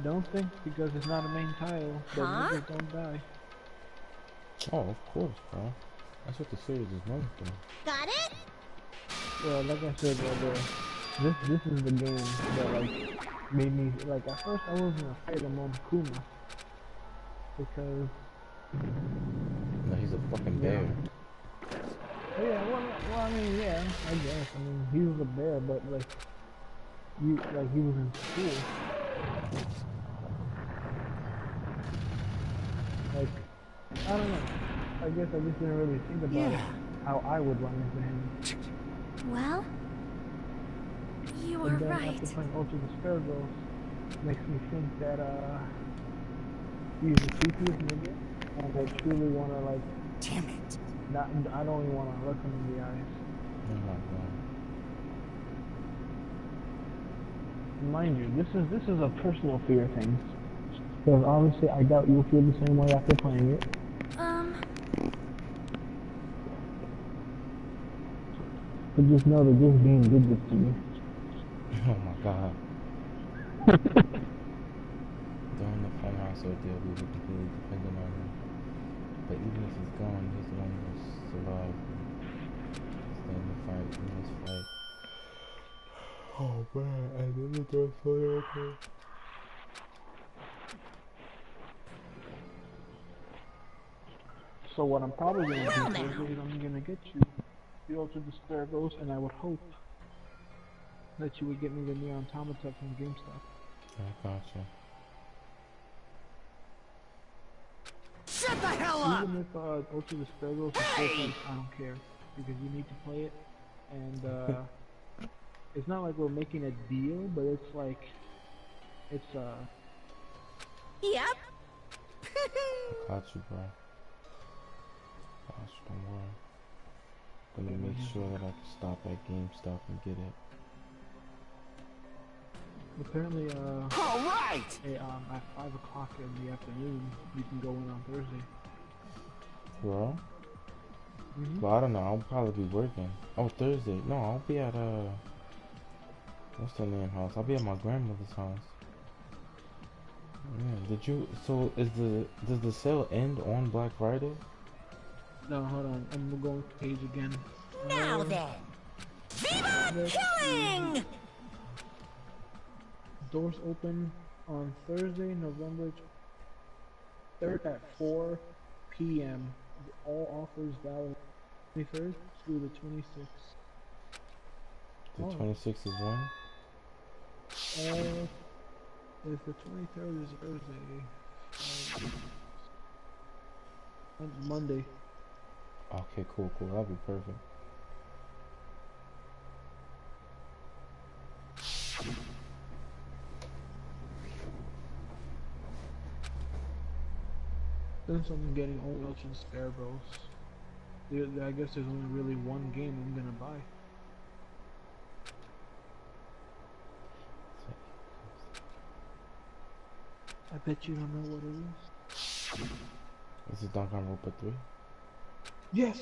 Don't think because it's not a main title, but Huh? niggas don't die. Oh, of course, bro. That's what the series is known for. Got it? Well, like I said, this is the game that like made me like. At first, I wasn't afraid of Monokuma because No, he's a fucking you know. bear. Oh, yeah, well, I mean, yeah, I guess. I mean, he was a bear, but like he was in school. Like, I don't know. I guess I just didn't really think about it, how I would run into him. Well, you And are then after right. playing Ultra Despair makes me think that he's the creepiest nigga, and I truly wanna like Damn it. not. I don't even wanna look him in the eyes. Oh my god. Mind you, this is a personal fear thing. Because obviously, I doubt you'll feel the same way after playing it. But just know that this game did this to me. Oh my god. During the funhouse ordeal, we were completely dependent on him. But even if he's gone, he's the one who survived. Stay in the fight, in this fight. Oh man, and then the door's fully open. So what I'm probably gonna do Well now. Thursday is I'm gonna get you the Ultra Despair Ghost, and I would hope that you would get me the Neon Automata from GameStop. I gotcha. Shut the hell up! Even if Ultra Despair Ghost is full price, I don't care because you need to play it, and it's not like we're making a deal, but it's like it's Yep. I got you, bro. Gosh, don't worry. Gonna make sure that I can stop at GameStop and get it. apparently All right. at 5 o'clock in the afternoon you can go in on Thursday. Bro? Mm-hmm. Well, I don't know. I'll probably be working. Oh, Thursday. No, I'll be at, what's the name house? I'll be at my grandmother's house. Yeah, did you, so does the sale end on Black Friday? No, hold on. I'm going to page again. Now then. Viva killing! Doors open on Thursday, November 3rd at 4 p.m. All offers valid 23rd through the 26th. The Oh, 26th is when? if the 23rd is Thursday, Monday. Okay, cool. That'll be perfect. Since I'm getting all Ultra Despair Bros, I guess there's only really one game I'm gonna buy. I bet you don't know what it is. This is Dongonronpa 3. Yes!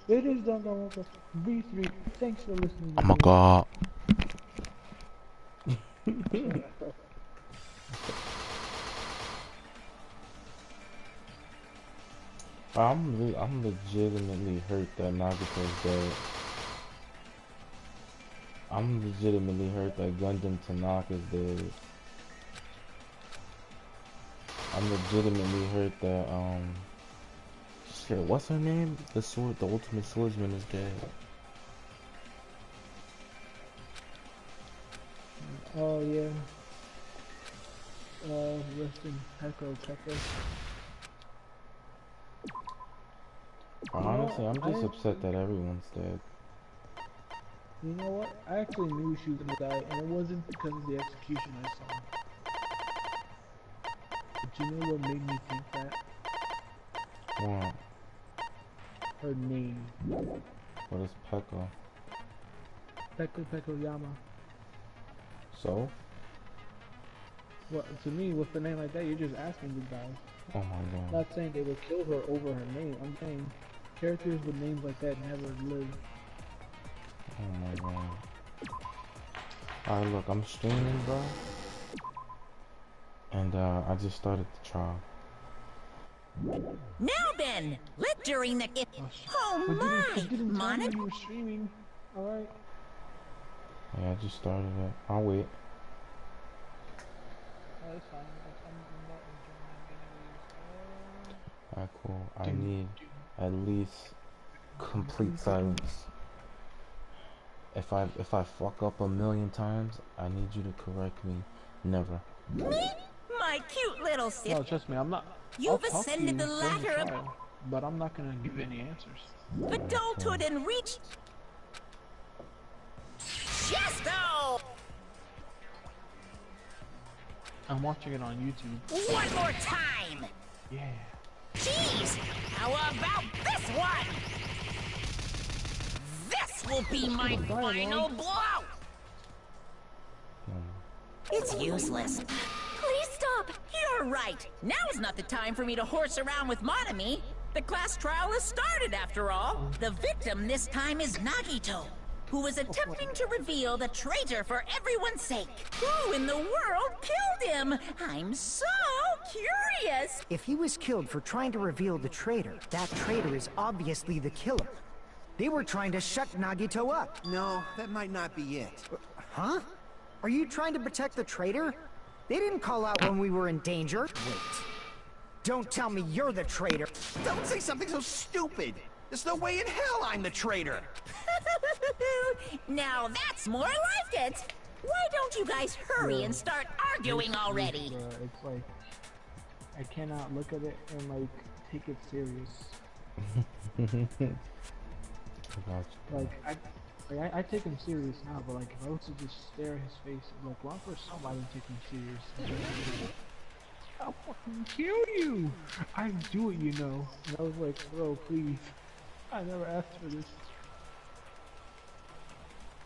It is Dongonronpa V3. Thanks for listening to Oh my me. god. I'm legitimately hurt that Nagato's dead. I'm legitimately hurt that Gundam Tanaka is dead. I'm legitimately hurt that, shit, what's her name? The ultimate swordsman is dead. Oh yeah. Rest in Peko. Honestly, I'm just upset that everyone's dead. You know what? I actually knew she was gonna die, and it wasn't because of the execution I saw. But you know what made me think that? What? Her name. What is Peko? Peko Yama. So? Well, to me, with a name like that, you're just asking to die. Oh my god. Not saying they would kill her over her name. I'm saying characters with names like that never live. Oh my god. Alright, look, I'm streaming, bro. And I just started the trial. Now then, let during the... Oh But my! didn't tell me Monica? you were streaming. Alright. Yeah, I just started it. I'll wait. Oh, that's fine. Alright, cool. I need at least complete silence. If I fuck up a million times, I need you to correct me. Never. Me? My cute little sister. No, trust me, I'm not. You've ascended the ladder of... But I'm not gonna give any answers. adulthood and reach... Chesto! I'm watching it on YouTube. One more time! Yeah. Jeez! How about this one? This will be my final blow! It's useless. Please stop! You're right. Now is not the time for me to horse around with Monami. The class trial has started, after all. The victim this time is Nagito, who was attempting to reveal the traitor for everyone's sake. Who in the world killed him? I'm so curious. If he was killed for trying to reveal the traitor, that traitor is obviously the killer. They were trying to shut Nagito up. No, that might not be it. Huh? Are you trying to protect the traitor? They didn't call out when we were in danger. Wait. Don't tell me you're the traitor. Don't say something so stupid! There's no way in hell I'm the traitor! Now that's more like it. Why don't you guys hurry and start arguing already? It's like I cannot look at it and like take it serious. I take him serious now, but like if I was to just stare at his face, I'm like, well, for somebody to take him serious. I'll fucking kill you! I do it, you know. And I was like, bro, please. I never asked for this.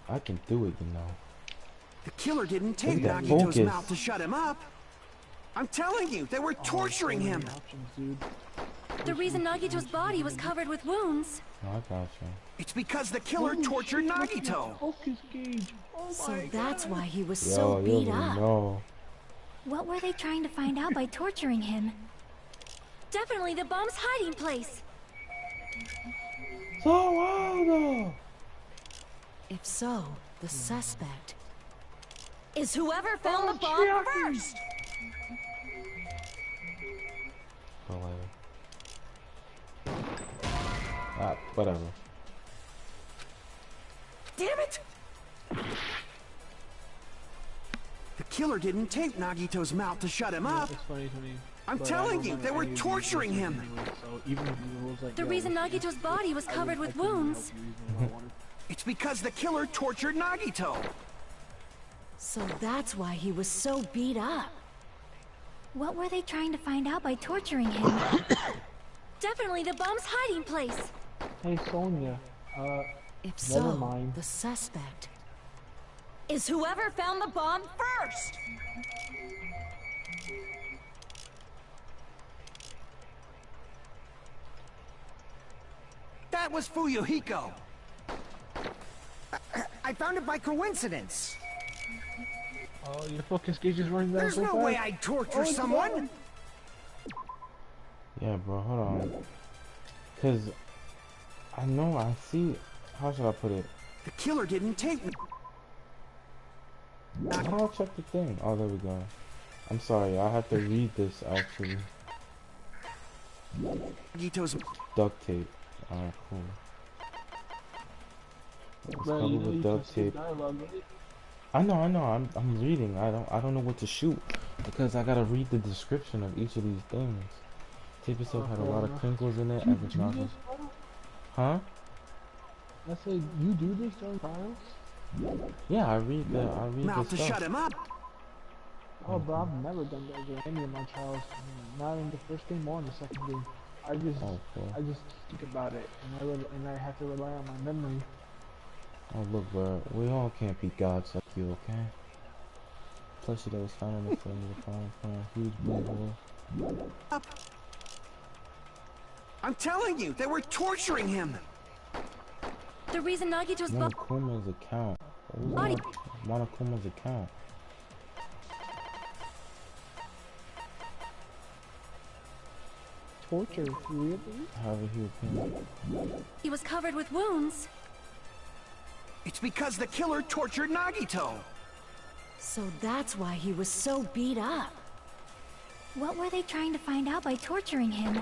I can do it, you know. The killer didn't take Look at that Nagito's focus. mouth to shut him up. I'm telling you, they were torturing him. Options, dude. The reason Nagito's body was covered with wounds. No, I got you. It's because the killer tortured Nagito. Focus gauge. Oh So my that's God. why he was Yo, so you beat already up. know. What were they trying to find out by torturing him? Definitely the bomb's hiding place. So wild. If so, the suspect is whoever found the bomb first. Whatever. Damn it! The killer didn't tape Nagito's mouth to shut him up. It's funny to me. I'm but telling I don't you, know they were any of these torturing rules him. anyway, so even if the rules like, The yo, reason let's Nagito's do body this, was I covered would- with I couldn't help wounds. you even if I wanted. It's because the killer tortured Nagito. So that's why he was so beat up. What were they trying to find out by torturing him? Definitely the bomb's hiding place. Hey Sonya, If Never so, mind. the suspect is whoever found the bomb first. That was Fuyuhiko. I found it by coincidence. oh, your focus gauge is running down There's so no fast. way I'd torture it's someone. gone. Yeah, bro, hold on. Cause I know I see. How should I put it? The killer didn't tape me. How do I check the thing? Oh, there we go. I'm sorry, I have to read this actually. Nagito's Duct tape. Alright, cool. It's Bro, covered you know with you duct can skip tape. dialogue, right? I know. I'm reading. I don't know what to shoot because I gotta read the description of each of these things. Tape itself had a lot of crinkles in it. You Average do novel. this, bro? Huh? I said you do this during trials? Yeah, I read mouth the to stuff. shut him up. Oh, bro, I've never done that during any of my trials. Not in the first game or in the second game. I just think about it, and I have to rely on my memory. Oh look, bro, we all can't be gods like you, okay? Plushie that was found on the front of the farm from a huge blue hole. I'm telling you, they were torturing him. The reason Nagito's body. Monokuma's account. What was Monokuma's account? Torture, really? However he was paying. He was covered with wounds. It's because the killer tortured Nagito. So that's why he was so beat up. What were they trying to find out by torturing him?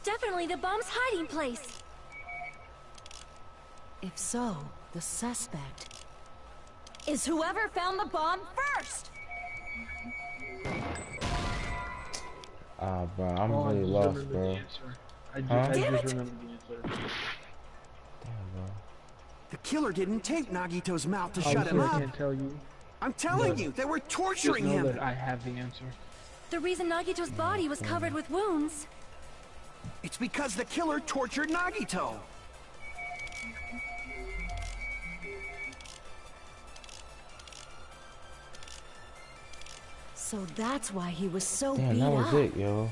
Definitely the bomb's hiding place. If so, the suspect is whoever found the bomb first. Ah, bro, I'm Oh, really I just lost, remembered the bro. answer. I Huh? just Damn it! remembered the answer. Damn, bro. The killer didn't tape Nagito's mouth to shut Obviously, him I up. can't tell you. I'm telling but you, they were Just torturing know him. that I have the answer. The reason Nagito's body was covered with wounds. It's because the killer tortured Nagito. So that's why he was so Damn, beat that up. was it, yo.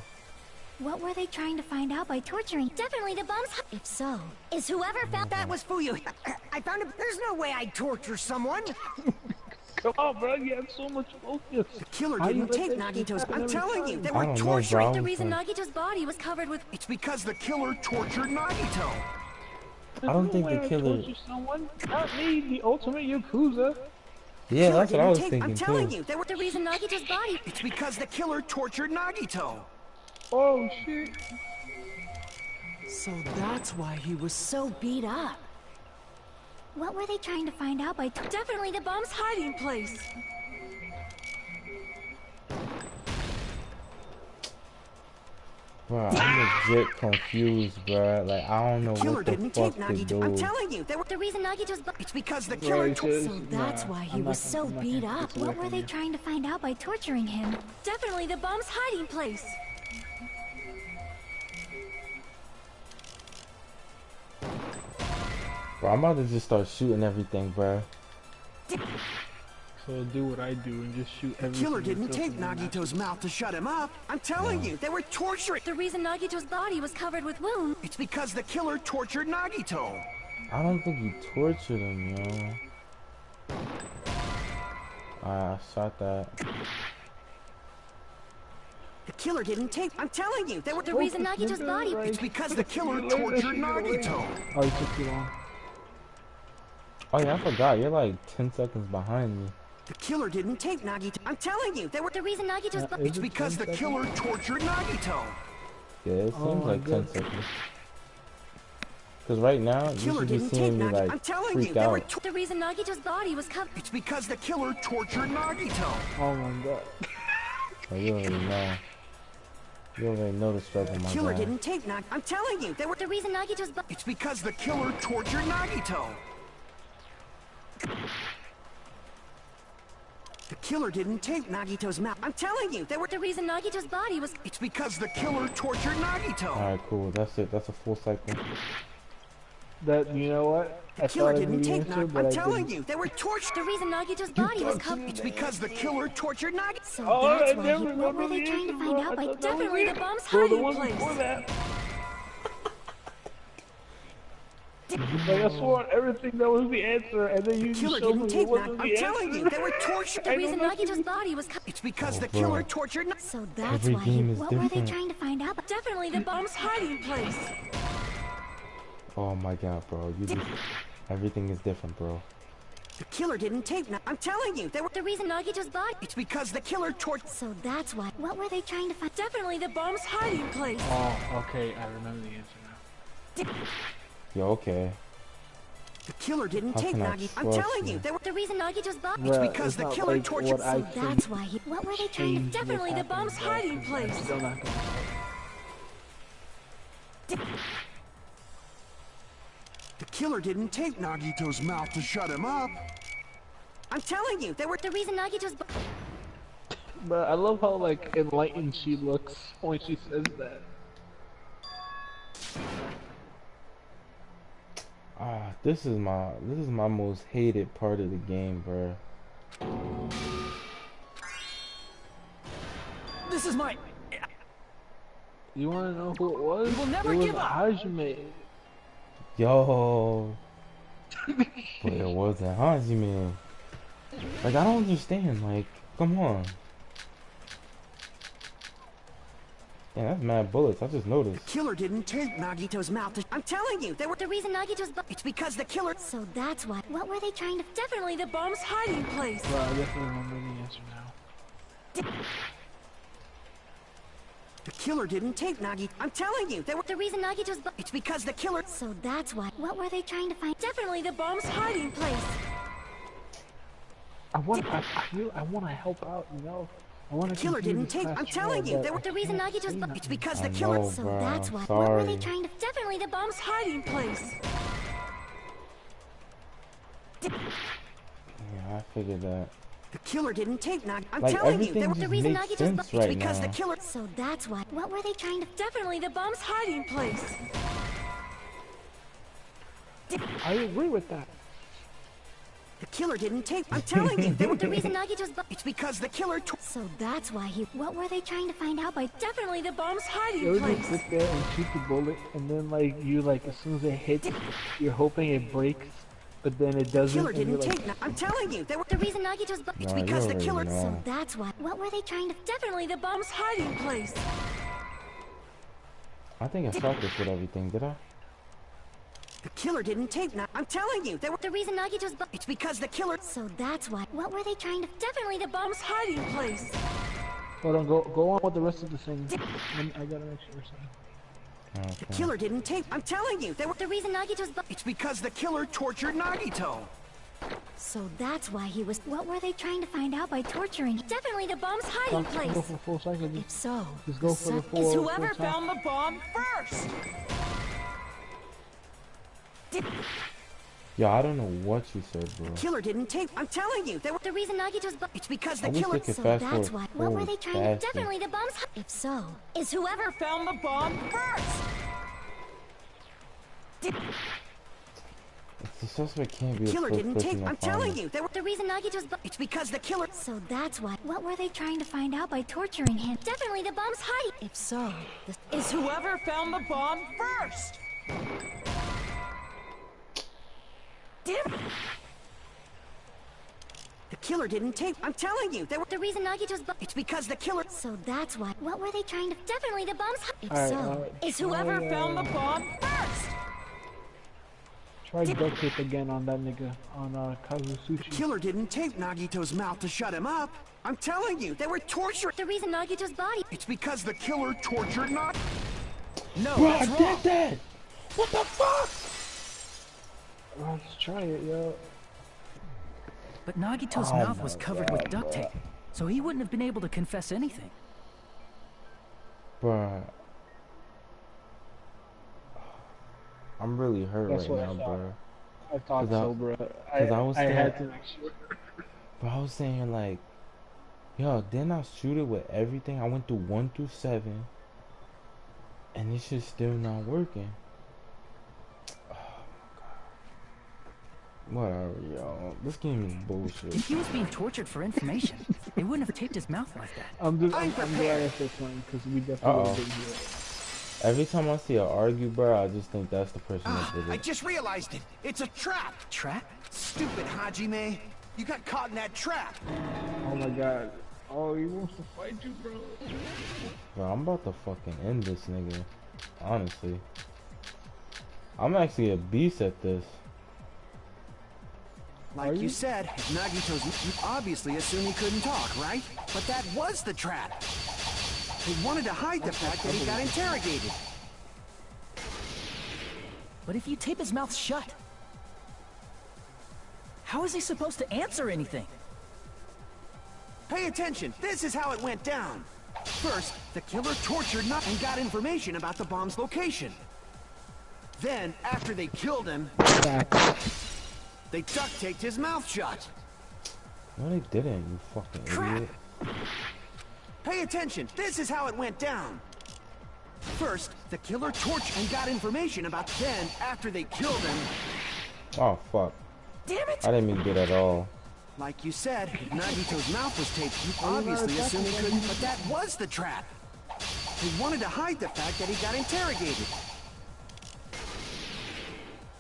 What were they trying to find out by torturing? Definitely the bomb's. If so, is whoever found That was Fuyu. I found it. There's no way I'd torture someone. Come on, bro. You have so much focus. The killer How you didn't let tape that shit Nagito's. happen I'm every telling you, time? they I were don't know, torturing. bro. the was reason like- Nagito's body was covered with. It's because the killer tortured Nagito. I don't think the There's no way I killer. torture someone. Not me, the ultimate Yakuza. Yeah, Killer that's what I didn't was tape- thinking I'm telling too. you, they were. The reason Nagito's body. It's because the killer tortured Nagito. Oh shit. So that's why he was so beat up. What were they trying to find out by? Definitely the bomb's hiding place. Bro, I'm legit confused, bro. Like, I don't know The killer what the didn't tape fuck to Nagito. I'm do. telling you, they were. The reason Nagito's body. It's because the killer. Right, sis. So that's Nah, why he I'm not was gonna- so I'm not beat gonna up. get away What were from they you. trying to find out by torturing him? Definitely the bomb's hiding place. Bro, I'm about to just start shooting everything, bro. So do what I do and just shoot everything. Killer didn't until tape someone Nagito's mouth to shut him up. I'm telling you, they were torturing. The reason Nagito's body was covered with wounds. It's because the killer tortured Nagito. I don't think he tortured him, yo. I shot that. The killer didn't tape. I'm telling you, they were. The reason Nagito's body. It's because the killer tortured Nagito. Oh, you took too long. Oh yeah, I forgot. You're like 10 seconds behind me. The killer didn't tape Nagito. I'm telling you, they were. The reason Nagito's body. It's because the killer tortured Nagito. Yeah, it Oh seems my like 10 God. seconds. Cause right now, you Killer should be didn't tape seeing me Nagito. I'm like telling you, freak they were. out. The reason Nagito's body was covered. It's because the killer tortured Nagito. Oh my god. Oh, you already know. You already know the struggle, The my killer guy. didn't tape Nagito. I'm telling you, they were. The reason Nagito's body. It's because the killer tortured Nagito. The killer didn't tape Nagito's mouth. I'm telling you, they were. The reason Nagito's body was. It's because the killer tortured Nagito. Alright, cool. That's it. That's a full cycle. That, you know what? I Killer thought I knew didn't the tape answer, Nagito. but I'm I telling didn't. you, they were tortured. The reason Nagito's body was covered. It's because the killer tortured Nagito. So Oh, that's I why never he. What were remember they the trying to answer, find bro. out I by? thought that was Definitely it. the bomb's Bro, the hiding one place. before that. Like, I swore on everything that was the answer, and then you just Killer showed didn't me it tape wasn't Nagito. I'm the telling answer. you, they were tortured. The I reason know nothing. Nagito's body was covered. It's because Oh, the bro. killer tortured Nagito. So that's Every why he. game is What were they different. trying to find out? Definitely the bomb's hiding place. Oh my god, bro. You just... Everything is different, bro. The killer didn't tape Nagito. I'm telling you, they were. The reason Nagito's body. It's because the killer tortured. So that's why. What were they trying to find? Definitely the bomb's hiding place. Oh, okay, I remember the answer now. Yo, okay. The killer didn't How tape can I Nagito. I'm trust telling you? you, they were. The reason Nagito's body. It's Bruh, because the not killer like tortured. what I So think that's why he. What were they trying to? changed Definitely what's the bomb's happening, hiding bro, 'cause I'm place. still not gonna The killer didn't tape Nagito's mouth to shut him up. I'm telling you, they were. The reason Nagito's. But I love how like enlightened she looks when she says that. Ah, this is my most hated part of the game, bro. This is my. You wanna know who it was? We will never it was give up. Hajime. Yo. But it wasn't Hajime. Like, I don't understand. Like, come on. Yeah, that's mad bullets. I just noticed. The killer didn't tape Nagito's mouth to... I'm telling you, they were... The reason Nagito's... It's because the killer... So that's why... What were they trying to... Definitely the bomb's hiding place. Bro, I definitely remember the answer now. The killer didn't tape Nagi... I'm telling you, they were... The reason Nagito's... It's because the killer... So that's why... What were they trying to find... Definitely the bomb's hiding place. I want to help out, you know. I want to. The killer didn't tape... I'm telling you, they were... The reason Nagito's... It's because I the killer... know, So bro. that's why... Sorry. What were they trying to... Definitely the bomb's hiding place. Yeah, I figured that. The killer didn't tape Nagi... I'm Like, telling you, they everything were... The just reason makes Nagito's... sense It's right because now. the killer... So that's why... What were they trying to... Definitely the bomb's hiding place. I agree with that. The killer didn't tape... I'm telling you, they were... The reason Nagito's... It's because the killer... So that's why he... What were they trying to find out by... Definitely the bomb's You hiding ever place. just sit there and shoot the bullet, and then like you like as soon as it hits, you're hoping it breaks, but then it The doesn't. killer and you're didn't like, tape... I'm telling you, they were... The reason Nagito's... It's Nah, you because the already killer... know. So that's why... What were they trying to... Definitely the bomb's hiding place. I think I shot this with everything, did I? The killer didn't tape... I'm telling you, they were... The reason Nagito's... It's because the killer... So that's why... What were they trying to... Definitely the bomb's hiding place. hold on, go on with the rest of the thing. I gotta make sure something. The killer didn't tape... I'm telling you, they were... The reason Nagito's... It's because the killer tortured Nagito. So that's why he was... What were they trying to find out by torturing... Definitely the bomb's hiding Go place. for full cycle. If so... Just go for the full. It's whoever full time. found the bomb first. Yo, I don't know what you said, bro. Killer didn't tape... I'm telling you, they were... The reason Nagito's... It's because I the wish killer... they could So fast that's forward why... What were they trying to... faster. Definitely the bomb's... If so... It's whoever found the bomb first. The suspect can't be The the killer first didn't person tape... to I'm find telling it. you, they were... The reason Nagito's... It's because the killer... So that's why... What were they trying to find out by torturing him? Definitely the bomb's hiding. If so... It's whoever found the bomb first. Damn it. The killer didn't tape... I'm telling you, they were... The reason Nagito's... It's because the killer... So that's why... What were they trying to... Definitely the bomb's hiding. If Alright, so... It's whoever found the bomb first. Try duct tape again on that nigga on Kazusuchi. The killer didn't tape Nagito's mouth to shut him up. I'm telling you, they were torturing... The reason Nagito's body... It's because the killer tortured Nag... No, Bro, I that's did wrong. that! What the fuck? Let's try it, yo. But Nagito's Oh mouth my was covered God, with duct tape, so he wouldn't have been able to confess anything. Bruh. I'm really hurt That's right what I now, thought. bro. I thought 'Cause so, bro. I was I had there- to make sure. But I was saying like, yo, didn't I shoot it with everything? I went through 1 through 7, and this shit's still not working. Oh my god. Whatever, yo. This game is bullshit. If he was being tortured for information, they wouldn't have taped his mouth like that. I'm glad I prepared. said something because we definitely Uh-oh. didn't hear it. Every time I see an argue, bro, I just think that's the person that did I it. just realized it. It's a trap. Trap? Stupid Hajime. You got caught in that trap. Oh my god. Oh, he wants to fight you, bro. Bro, I'm about to fucking end this nigga. Honestly. I'm actually a beast at this. Like you said, Nagito's... You obviously assumed he couldn't talk, right? But that was the trap. They wanted to hide the fact that he got interrogated. But if you tape his mouth shut, how is he supposed to answer anything? Pay attention. This is how it went down. First, the killer tortured Nut and got information about the bomb's location. Then, after they killed him, they duct taped his mouth shut. No, they didn't, you fucking idiot. Pay attention. This is how it went down. First, the killer tortured and got information about... Then, after they killed him... Oh, fuck. Damn it! I didn't mean to do that at all. Like you said, if Nagito's mouth was taped, you obviously assumed he couldn't... But that was the trap. They wanted to hide the fact that he got interrogated.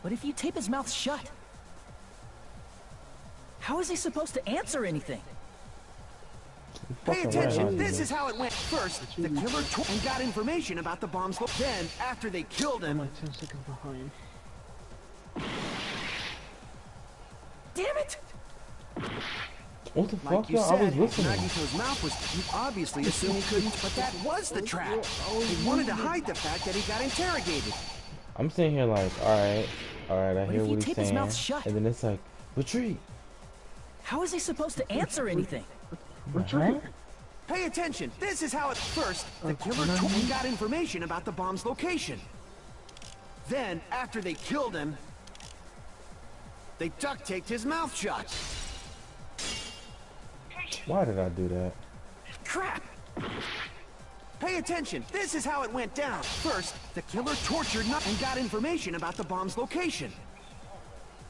But if you tape his mouth shut, how is he supposed to answer anything? Pay Fucking right, attention, I'll do this that. is how it went. First, the killer and got information about the bombs. Then, after they killed I'm him, like 10 seconds behind. damn it! What the Like fuck, you yo? I said, was listening. Nagito's mouth was... You obviously assumed he couldn't, but that was the trap. They wanted to hide the fact that he got interrogated. I'm sitting here like, alright, I But hear if you what he's tape his saying. mouth shut- And then it's like, retreat. How is he supposed to answer anything? Huh? Pay attention, this is how it... First, the killer and got information about the bomb's location. Then, after they killed him, they duct-taped his mouth shut. Why did I do that? Crap! Pay attention, this is how it went down. First, the killer tortured and got information about the bomb's location.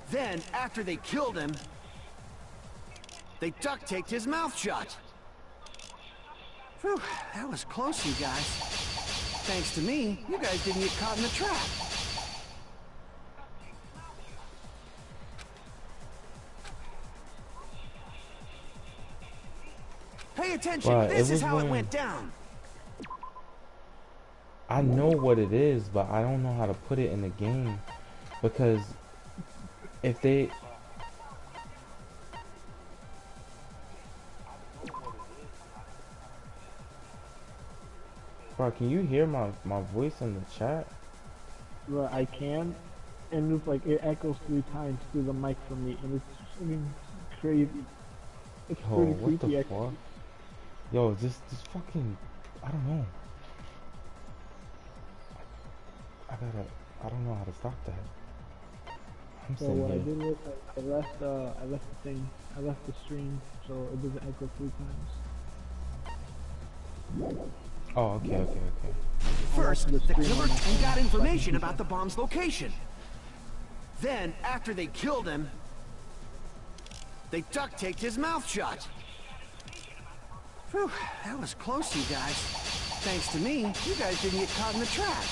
Then, after they killed him, they duct-taped his mouth shut. Whew, that was close, you guys. Thanks to me, you guys didn't get caught in the trap. Pay attention, Right, this it is was how it when- went down. I know what it is, but I don't know how to put it in the game. Because if they... Bro, can you hear my voice in the chat? But I can, and it's like it echoes 3 times through the mic for me, and it's fucking crazy. It's Yo, pretty what creepy. the fuck? Yo, just fucking... I don't know. I don't know how to stop that. I'm So sitting what I here. did was I left the stream, so it doesn't echo 3 times. Oh, okay. First, the killer and got information about the bomb's location. Then, after they killed him, they duct-taped his mouth shut. Whew, that was close, you guys. Thanks to me, you guys didn't get caught in the trap.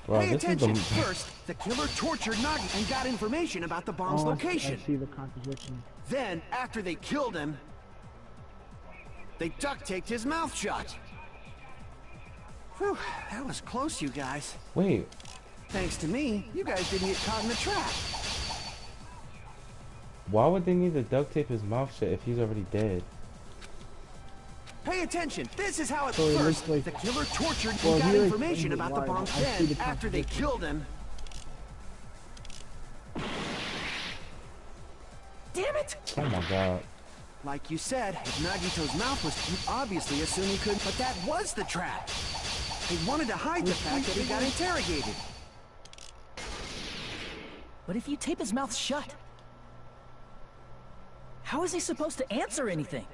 Bro, Pay this is attention. the... First, the killer tortured Nagi and got information about the bomb's Oh, location. I see the contradiction. Then, after they killed him, they duct-taped his mouth shut. Whew, that was close, you guys. Wait, Thanks to me, you guys didn't get caught in the trap. why would they need to duct tape his mouth shut if he's already dead? Pay attention, this is how it So it first. looks like- The killer tortured Well, and got here information explains about the why. bomb. I see Then, the after they contradiction. killed him... Damn it! Oh my god. Like you said, if Nagito's mouth was... You obviously assumed he couldn't, but that was the trap. They wanted to hide the fact that he got interrogated. But if you tape his mouth shut, how is he supposed to answer anything?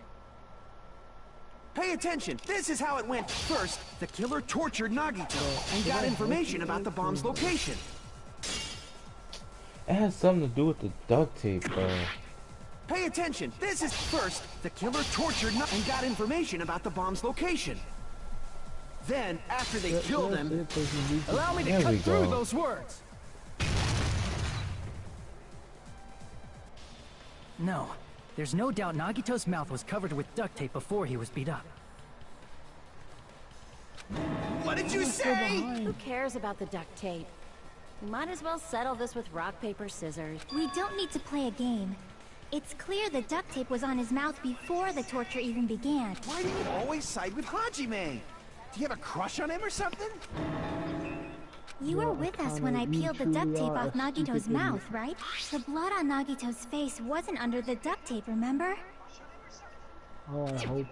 Pay attention, this is how it went. First, the killer tortured Nagito and got information about the bomb's location. It has something to do with the duct tape, bro. Pay attention, this is first, the killer tortured and got information about the bomb's location. Then, after they killed him, Allow me to There we cut through go. those words. No, there's no doubt Nagito's mouth was covered with duct tape before he was beat up. what did you say? Who cares about the duct tape? We might as well settle this with rock, paper, scissors. We don't need to play a game. It's clear the duct tape was on his mouth before the torture even began. Why do you always side with Hajime? Do you have a crush on him or something? You were with us when I you peeled the truly duct tape are off a Nagito's stupid idiot. mouth, right? The blood on Nagito's face wasn't under the duct tape, remember? Oh, I hope.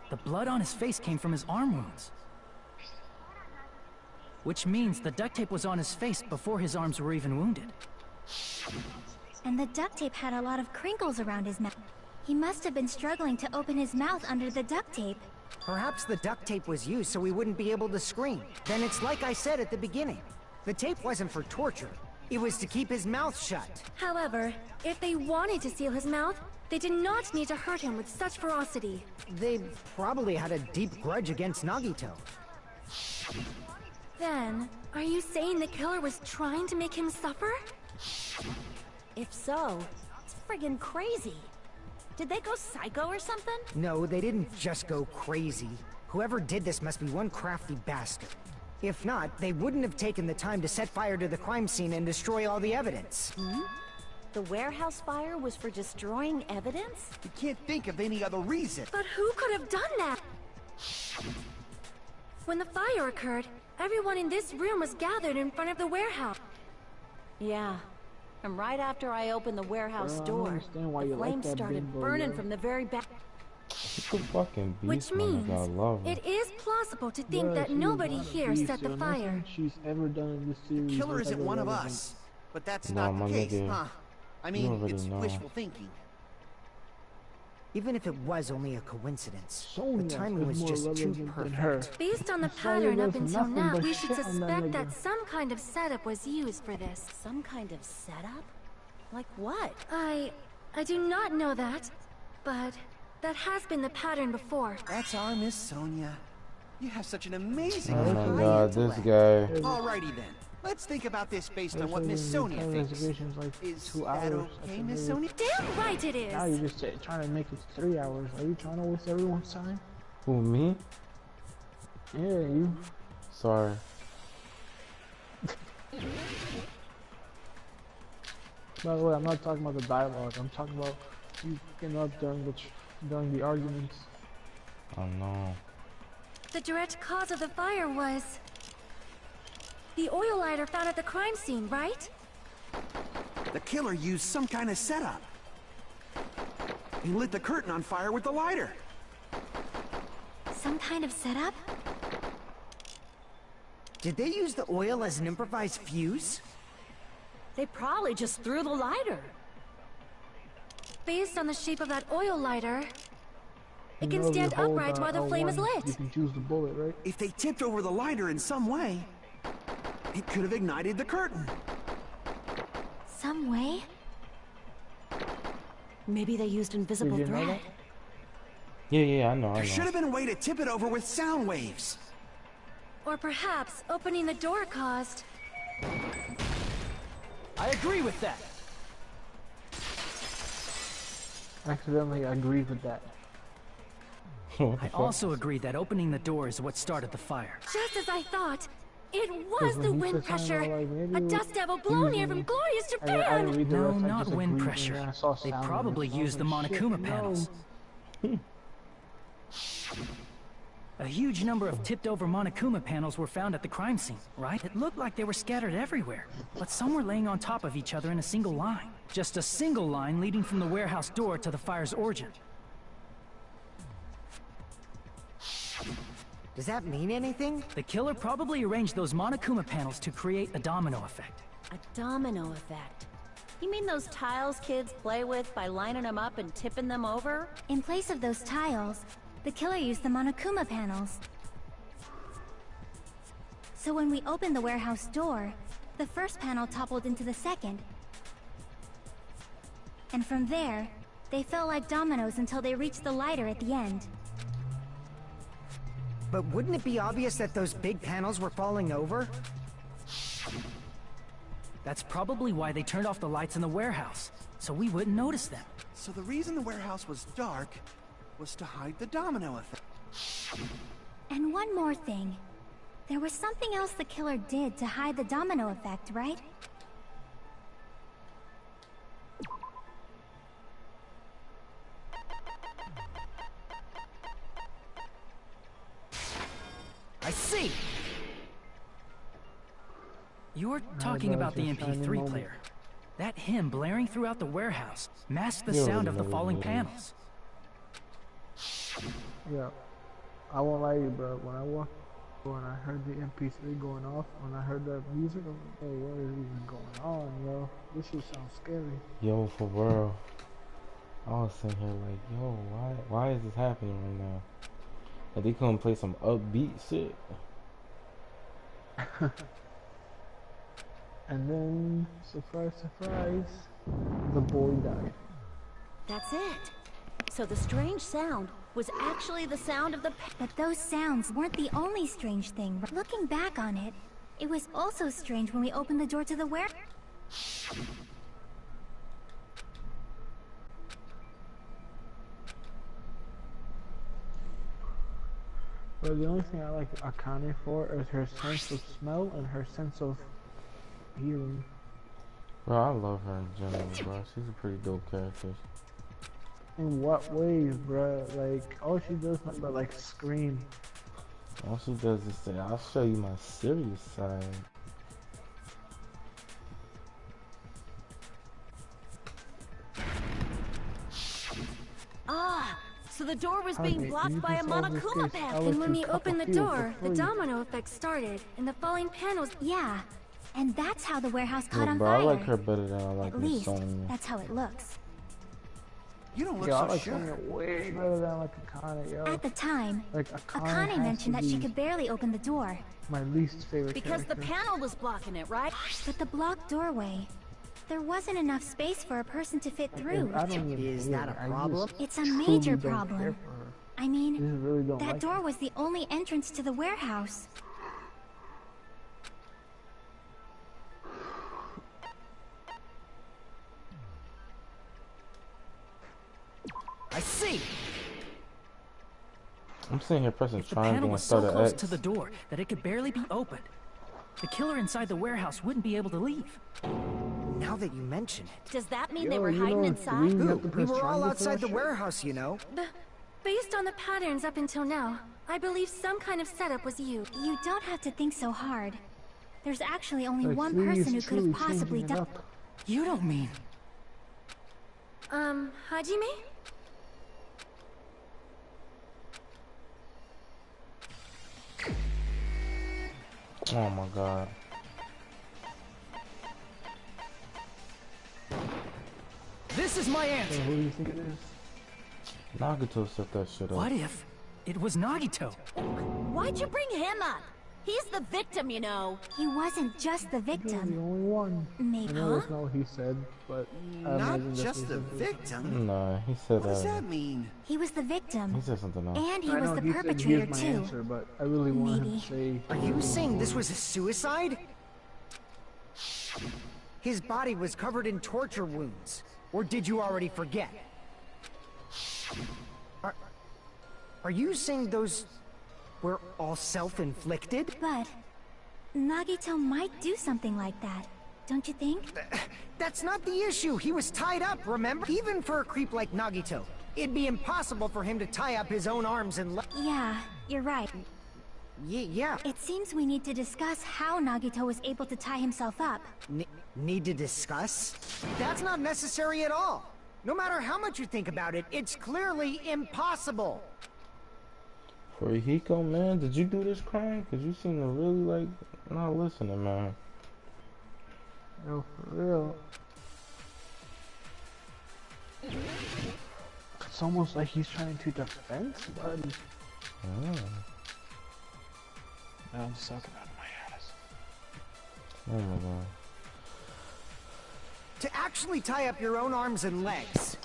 The blood on his face came from his arm wounds. Which means the duct tape was on his face before his arms were even wounded. And the duct tape had a lot of crinkles around his mouth. He must have been struggling to open his mouth under the duct tape. Perhaps the duct tape was used so he wouldn't be able to scream. Then it's like I said at the beginning. The tape wasn't for torture. It was to keep his mouth shut. However, if they wanted to seal his mouth, they did not need to hurt him with such ferocity. They probably had a deep grudge against Nagito. Then, are you saying the killer was trying to make him suffer? If so, it's friggin' crazy. Did they go psycho or something? No, they didn't just go crazy. Whoever did this must be one crafty bastard. If not, they wouldn't have taken the time to set fire to the crime scene and destroy all the evidence. Hmm? The warehouse fire was for destroying evidence? We can't think of any other reason. But who could have done that? When the fire occurred, everyone in this room was gathered in front of the warehouse. Yeah. And right after I opened the warehouse Bro, I don't door, understand why the you like flames that started bimbo, burning yo. from the very back. It's a fucking beast, Which man. means I love her. it is plausible to think Bruh, that she is nobody not a here beast, set the yo. fire. Nothing she's ever done in this series. The killer was isn't ever one of relevant. us. But that's No, not my the case, nigga. huh? I You mean, already it's know. wishful thinking. Even if it was only a coincidence, Sonya the timing is was more just too relevant than her. perfect. Based on the Sonya pattern up does until nothing now, but we should shit on that suspect nigga. that some kind of setup was used for this. Some kind of setup? Like what? I do not know that, but that has been the pattern before. That's our Miss Sonia. You have such an amazing Oh my high god, this intellect. guy. Alrighty then. Let's think about this based on what Especially Miss when Sonia the thinks. investigation's like Is 2 that hours. okay, Miss Sonia? Damn right it is! Now you're just trying to make it 3 hours. Are you trying to waste everyone's time? Who, me? Yeah, you. Sorry. By the way, I'm not talking about the dialogue. I'm talking about you fucking up during the arguments. Oh no. The direct cause of the fire was the oil lighter found at the crime scene, right? The killer used some kind of setup. He lit the curtain on fire with the lighter. Some kind of setup? Did they use the oil as an improvised fuse? They probably just threw the lighter. Based on the shape of that oil lighter, it can You know, if you stand hold, upright while the flame is L1, lit. You can choose the bullet, right? If they tipped over the lighter in some way, it could have ignited the curtain. Some way? Maybe they used invisible Did you know thread. Yeah, I know, I There know. should have been a way to tip it over with sound waves. Or perhaps opening the door caused... I agree with that. Accidentally agreed with that. What the I fuck? also agree that opening the door is what started the fire. Just as I thought! It was Because the when he wind said something pressure! like, maybe A it was dust devil blown here from using- glorious I didn't Japan! read the No, rest, I not just wind agreed, pressure. and I saw They sound probably waves, and I was used the like, shit, Monokuma no. panels. A huge number of tipped-over Monokuma panels were found at the crime scene, right? It looked like they were scattered everywhere, but some were laying on top of each other in a single line. Just a single line leading from the warehouse door to the fire's origin. Does that mean anything? The killer probably arranged those Monokuma panels to create a domino effect. A domino effect. You mean those tiles kids play with by lining them up and tipping them over? In place of those tiles, the killer used the Monokuma panels. So when we opened the warehouse door, the first panel toppled into the second. And from there, they fell like dominoes until they reached the lighter at the end. But wouldn't it be obvious that those big panels were falling over? That's probably why they turned off the lights in the warehouse, so we wouldn't notice them. So the reason the warehouse was dark was to hide the domino effect. And one more thing. There was something else the killer did to hide the domino effect, right? I see! You're talking about the just shining MP3 moment. player. That hymn blaring throughout the warehouse masked the You sound already of the know what falling it is. panels. Yeah, I won't lie to you, bro. When I heard the MP3 going off, when I heard that music, I was like, hey, what is even going on, yo? This shit sounds scary. Yo, for real. I was sitting here like, yo, why is this happening right now? Like, they couldn't play some upbeat shit. And then, surprise, surprise, the boy died. That's it. So the strange sound was actually the sound of the But those sounds weren't the only strange thing. Looking back on it, it was also strange when we opened the door to the But the only thing I like Akane for is her sense of smell and her sense of hearing. Bro, I love her in general, bro. She's a pretty dope character. In what ways, bro? Like, all she does is but like scream. All she does is say, I'll show you my serious side. Ah, so the door was being blocked by a Monokuma panel. And when we opened the door, the domino effect started, and the falling panels... Yeah, and that's how the warehouse caught Yeah, on bro, fire. I like her better than I like At least, Sonya. that's how it looks. You don't look Yo, I so like sure. Sonya way better than I like Akane, yo. At the time, Like, Akane has mentioned to that she be could barely open the door. my least favorite Because the character. panel was blocking it, right? But the blocked doorway, there wasn't enough space for a person to fit through. I don't even Is hate that her. a I problem? just It's a truly major don't care problem. for her. I I mean, just really don't that like door her. was the only entrance to the warehouse. I see. I'm sitting here pressing If the triangle panel and was so start an close X. to the door that it could barely be opened, the killer inside the warehouse wouldn't be able to leave. Now that you mention it. Does that mean Yo, they were you know hiding it's inside? really- You Who? have to We press were all triangle for outside that the shit? warehouse, you know. Based on the patterns up until now, I believe some kind of setup was you. You don't have to think so hard. There's actually only Like, one Lee is person who could truly have possibly changing it done. up. You don't mean... Hajime? Oh my god. This is my So answer. who do you think it is? Nagato set that shit up. What if it was Nagito? Why'd you bring him up? He's the victim, you know. He wasn't just the You're the victim. only one. Maybe. I know that's not what he said, but I Not imagine that's just what the he said. victim. Nah, he said What does that mean? He was the victim. he said something else. And he I was know the he said perpetrator here's my too. answer, but I really want him Maybe. to say. Are you saying this was a suicide? His body was covered in torture wounds. Or did you already forget? Are you saying those were all self-inflicted? But Nagito might do something like that, don't you think? That's not the issue. He was tied up, remember? Even for a creep like Nagito, it'd be impossible for him to tie up his own arms and legs. Yeah, you're right. Yeah. It seems we need to discuss how Nagito was able to tie himself up. Need to discuss? That's not necessary at all. No matter how much you think about it, it's clearly impossible. For Hiko, man, did you do this crime? Cause you seem to really like not listening, man. No, for real. It's almost like he's trying to defend somebody. Oh. No, I'm just talking out of my ass. Oh my god. To actually tie up your own arms and legs.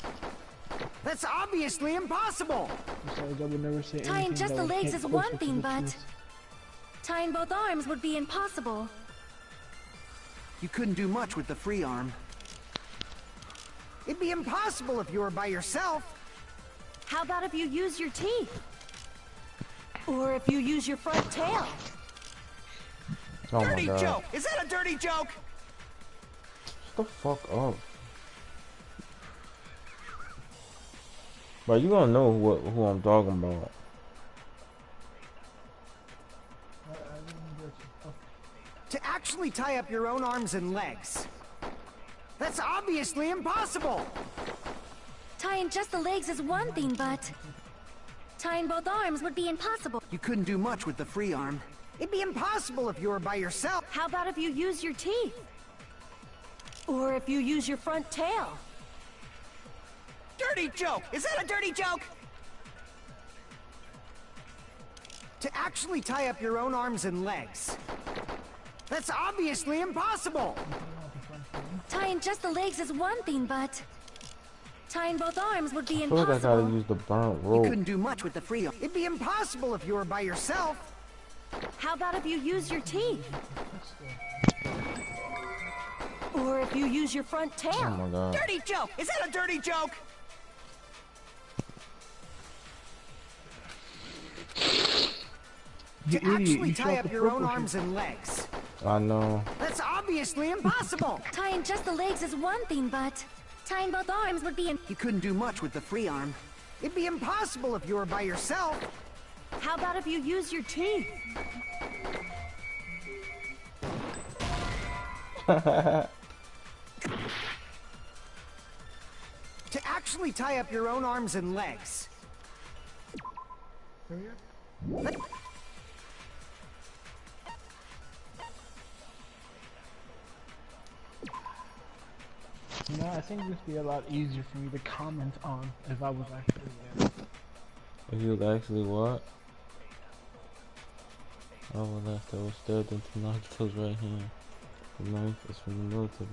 That's obviously impossible! Besides, I would never say Tying anything just that the would legs hint is closer one to thing, the but truth. tying both arms would be impossible. You couldn't do much with the free arm. It'd be impossible if you were by yourself. How about if you use your teeth? Or if you use your front tail? Oh my Dirty god. joke! Is that a dirty joke? Shut the fuck up. But you gonna know who I'm talking about. To actually tie up your own arms and legs. That's obviously impossible! Tying just the legs is one thing, but tying both arms would be impossible. You couldn't do much with the free arm. It'd be impossible if you were by yourself. How about if you use your teeth? Or if you use your front tail? Dirty joke! Is that a dirty joke? To actually tie up your own arms and legs. That's obviously impossible! Tying just the legs is one thing, but tying both arms would be I feel like I gotta impossible. use the burnt You rope. couldn't do much with the free arm. It'd be impossible if you were by yourself. How about if you use your teeth? Or if you use your front Oh tail. my god. Dirty joke! Is that a dirty joke? You To idiot, actually you tie shot up the your own purple arms shit. and legs. I know. That's obviously impossible. Tying just the legs is one thing, but tying both arms would be You couldn't do much with the free arm. It'd be impossible if you were by yourself. How about if you use your teeth? To actually tie up your own arms and legs. You know, I think this would be a lot easier for me to comment on if I was actually there. If you actually what? Oh, well, left, I was stabbed into Nagito's right hand. The knife is from the military.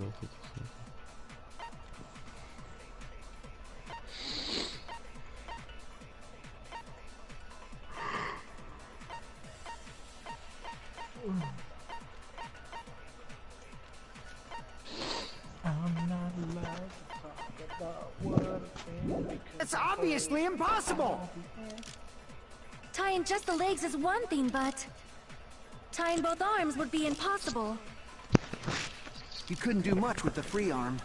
I'm not allowed to talk about what I'm saying because It's obviously impossible. tying just the legs is one thing, but tying both arms would be impossible. You couldn't do much with the free arm.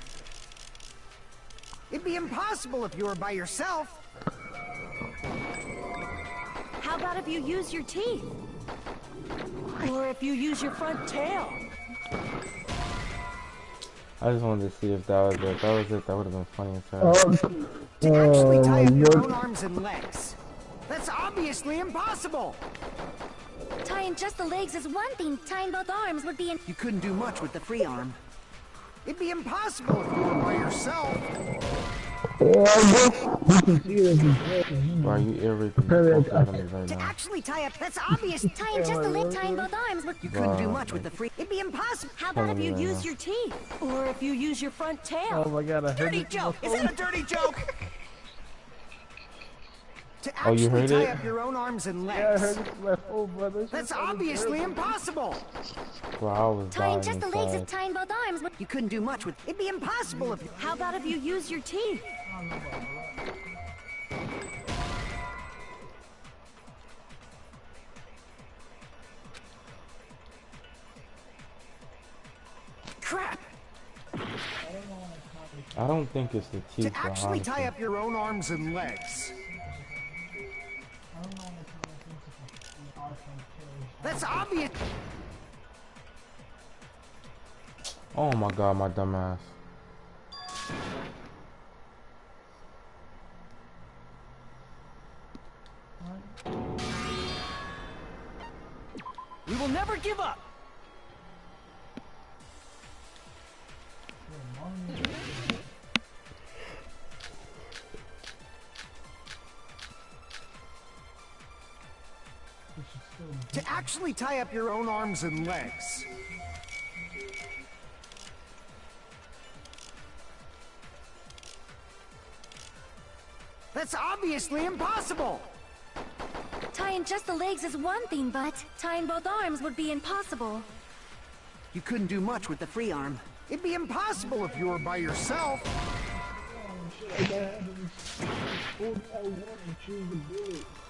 It'd be impossible if you were by yourself. How about if you use your teeth? Or if you use your front tail? I just wanted to see if that was it. That was it. That would have been funny as hell. To actually tie up your own arms and legs. That's obviously impossible. Tying just the legs is one thing, tying both arms would be You couldn't do much with the free arm. It'd be impossible if you were by yourself. Why are you ear raping the fuck out of me right To now? actually tie up, that's obvious. tying just the leg, tying both arms would. You couldn't do much with the free. It'd be impossible. How about if you Telling me right use now. your teeth? Or if you use your front tail? oh my god, I heard Dirty it. joke! Is that a dirty joke? To Oh, you actually heard tie it? up your own arms and Yeah, I legs. heard it from my phone, brother. That's obviously impossible. Bro, I was Tying dying just the legs is inside. tying both arms would. You couldn't do much with. It'd be impossible if How about if you use your teeth? crap. I don't think it's the teeth, To bro, actually tie honestly. up your own arms and legs. That's obvious. Oh my god, my dumb ass. We will never give up. To actually tie up your own arms and legs. That's obviously impossible. Tying just the legs is one thing, but tying both arms would be impossible. You couldn't do much with the free arm. It'd be impossible if you were by yourself.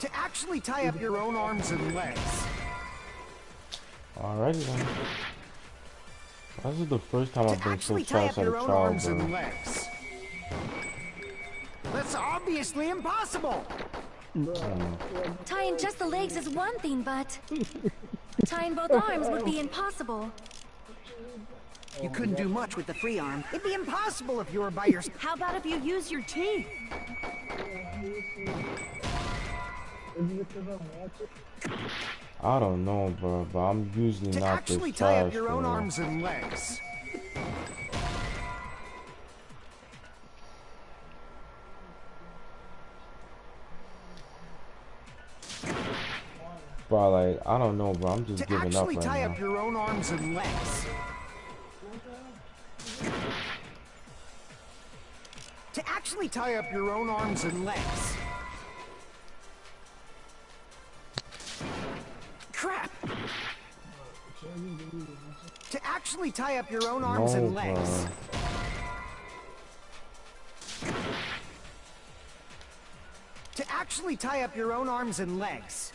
To actually tie up your own arms and legs. Alrighty then. This is the first time To I've been so actually tie trash up at a your own trial, arms and bro. legs. That's obviously impossible. Tying just the legs is one thing, but tying both arms would be impossible. You couldn't do much with the free arm. It'd be impossible if you were by yourself. How about if you use your teeth? I don't know, bro, but I'm usually To not this actually tie up trash, your own bro. arms and legs. Bro, like, I don't know, bro. I'm just To giving up actually right tie now. up your own arms and legs. To actually tie up your own arms and legs. Crap! To actually actually tie up your own arms and legs. To actually tie up your own arms and legs.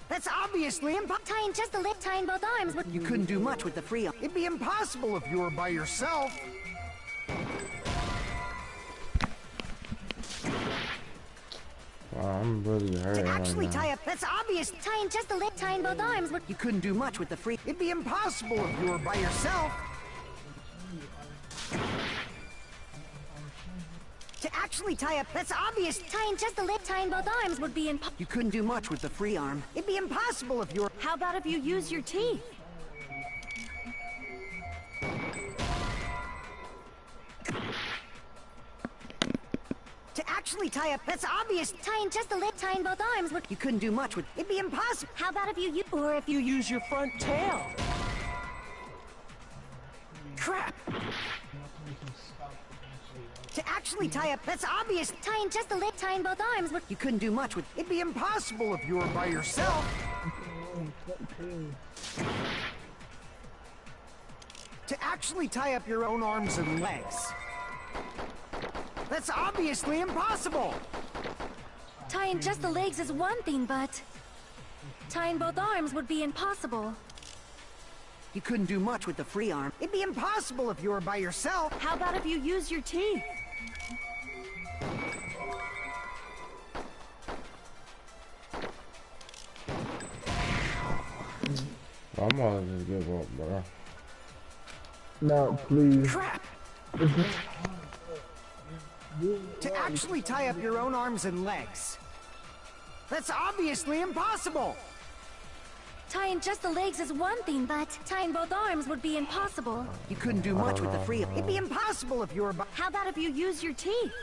That's obviously Tying just a leg, tying both arms would... You couldn't do much with the free arm. It'd be impossible if you were by yourself. Wow, I'm really hurting To actually right now. tie up, that's obvious. Tying just a leg, tying both arms would... You couldn't do much with the free... It'd be impossible if you were by yourself. To actually tie up, that's obvious. Tying just a leg, tying both arms would be impossible. You couldn't do much with the free arm. It'd be impossible if you were... How about if you use your teeth? To actually tie up, that's obvious. Tying just a leg, tying both arms would... You couldn't do much with... It'd be impossible. How about if you... Or if you use your front tail? Crap. To actually tie up, that's obvious. Tying just a leg, tying both arms would... You couldn't do much with... It'd be impossible if you were by yourself. To actually tie up your own arms and legs. That's obviously impossible. Tying just the legs is one thing, but... Tying both arms would be impossible. You couldn't do much with the free arm. It'd be impossible if you were by yourself. How about if you use your teeth? I'm gonna just give up, bro. No, please. Crap. To actually tie up your own arms and legs. That's obviously impossible. Tying just the legs is one thing, but tying both arms would be impossible. You couldn't do much with the free arm. It'd be impossible if you were by... How about if you use your teeth?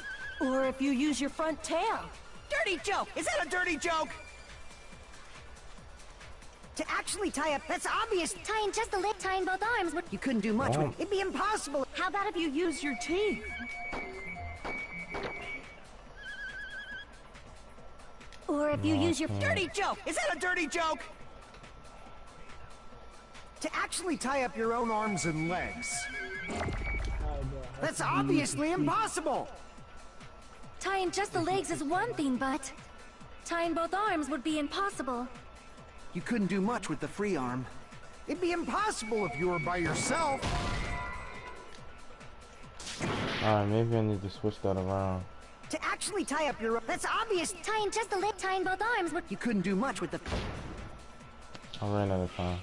Or if you use your front tail? Dirty joke! Is that a dirty joke? To actually tie up, that's obvious. Tying just the leg, tying both arms would... You couldn't do much with... It'd be impossible. How about if you use your teeth? Or if you use your... Dirty joke! Is that a dirty joke? To actually tie up your own arms and legs. That's obviously impossible. Tying just the legs is one thing, but... Tying both arms would be impossible. You couldn't do much with the free arm. It'd be impossible if you were by yourself. Alright, maybe I need to switch that around. To actually tie up your... That's obvious. Tying just the leg, tying both arms would... You couldn't do much with the... I ran out of time.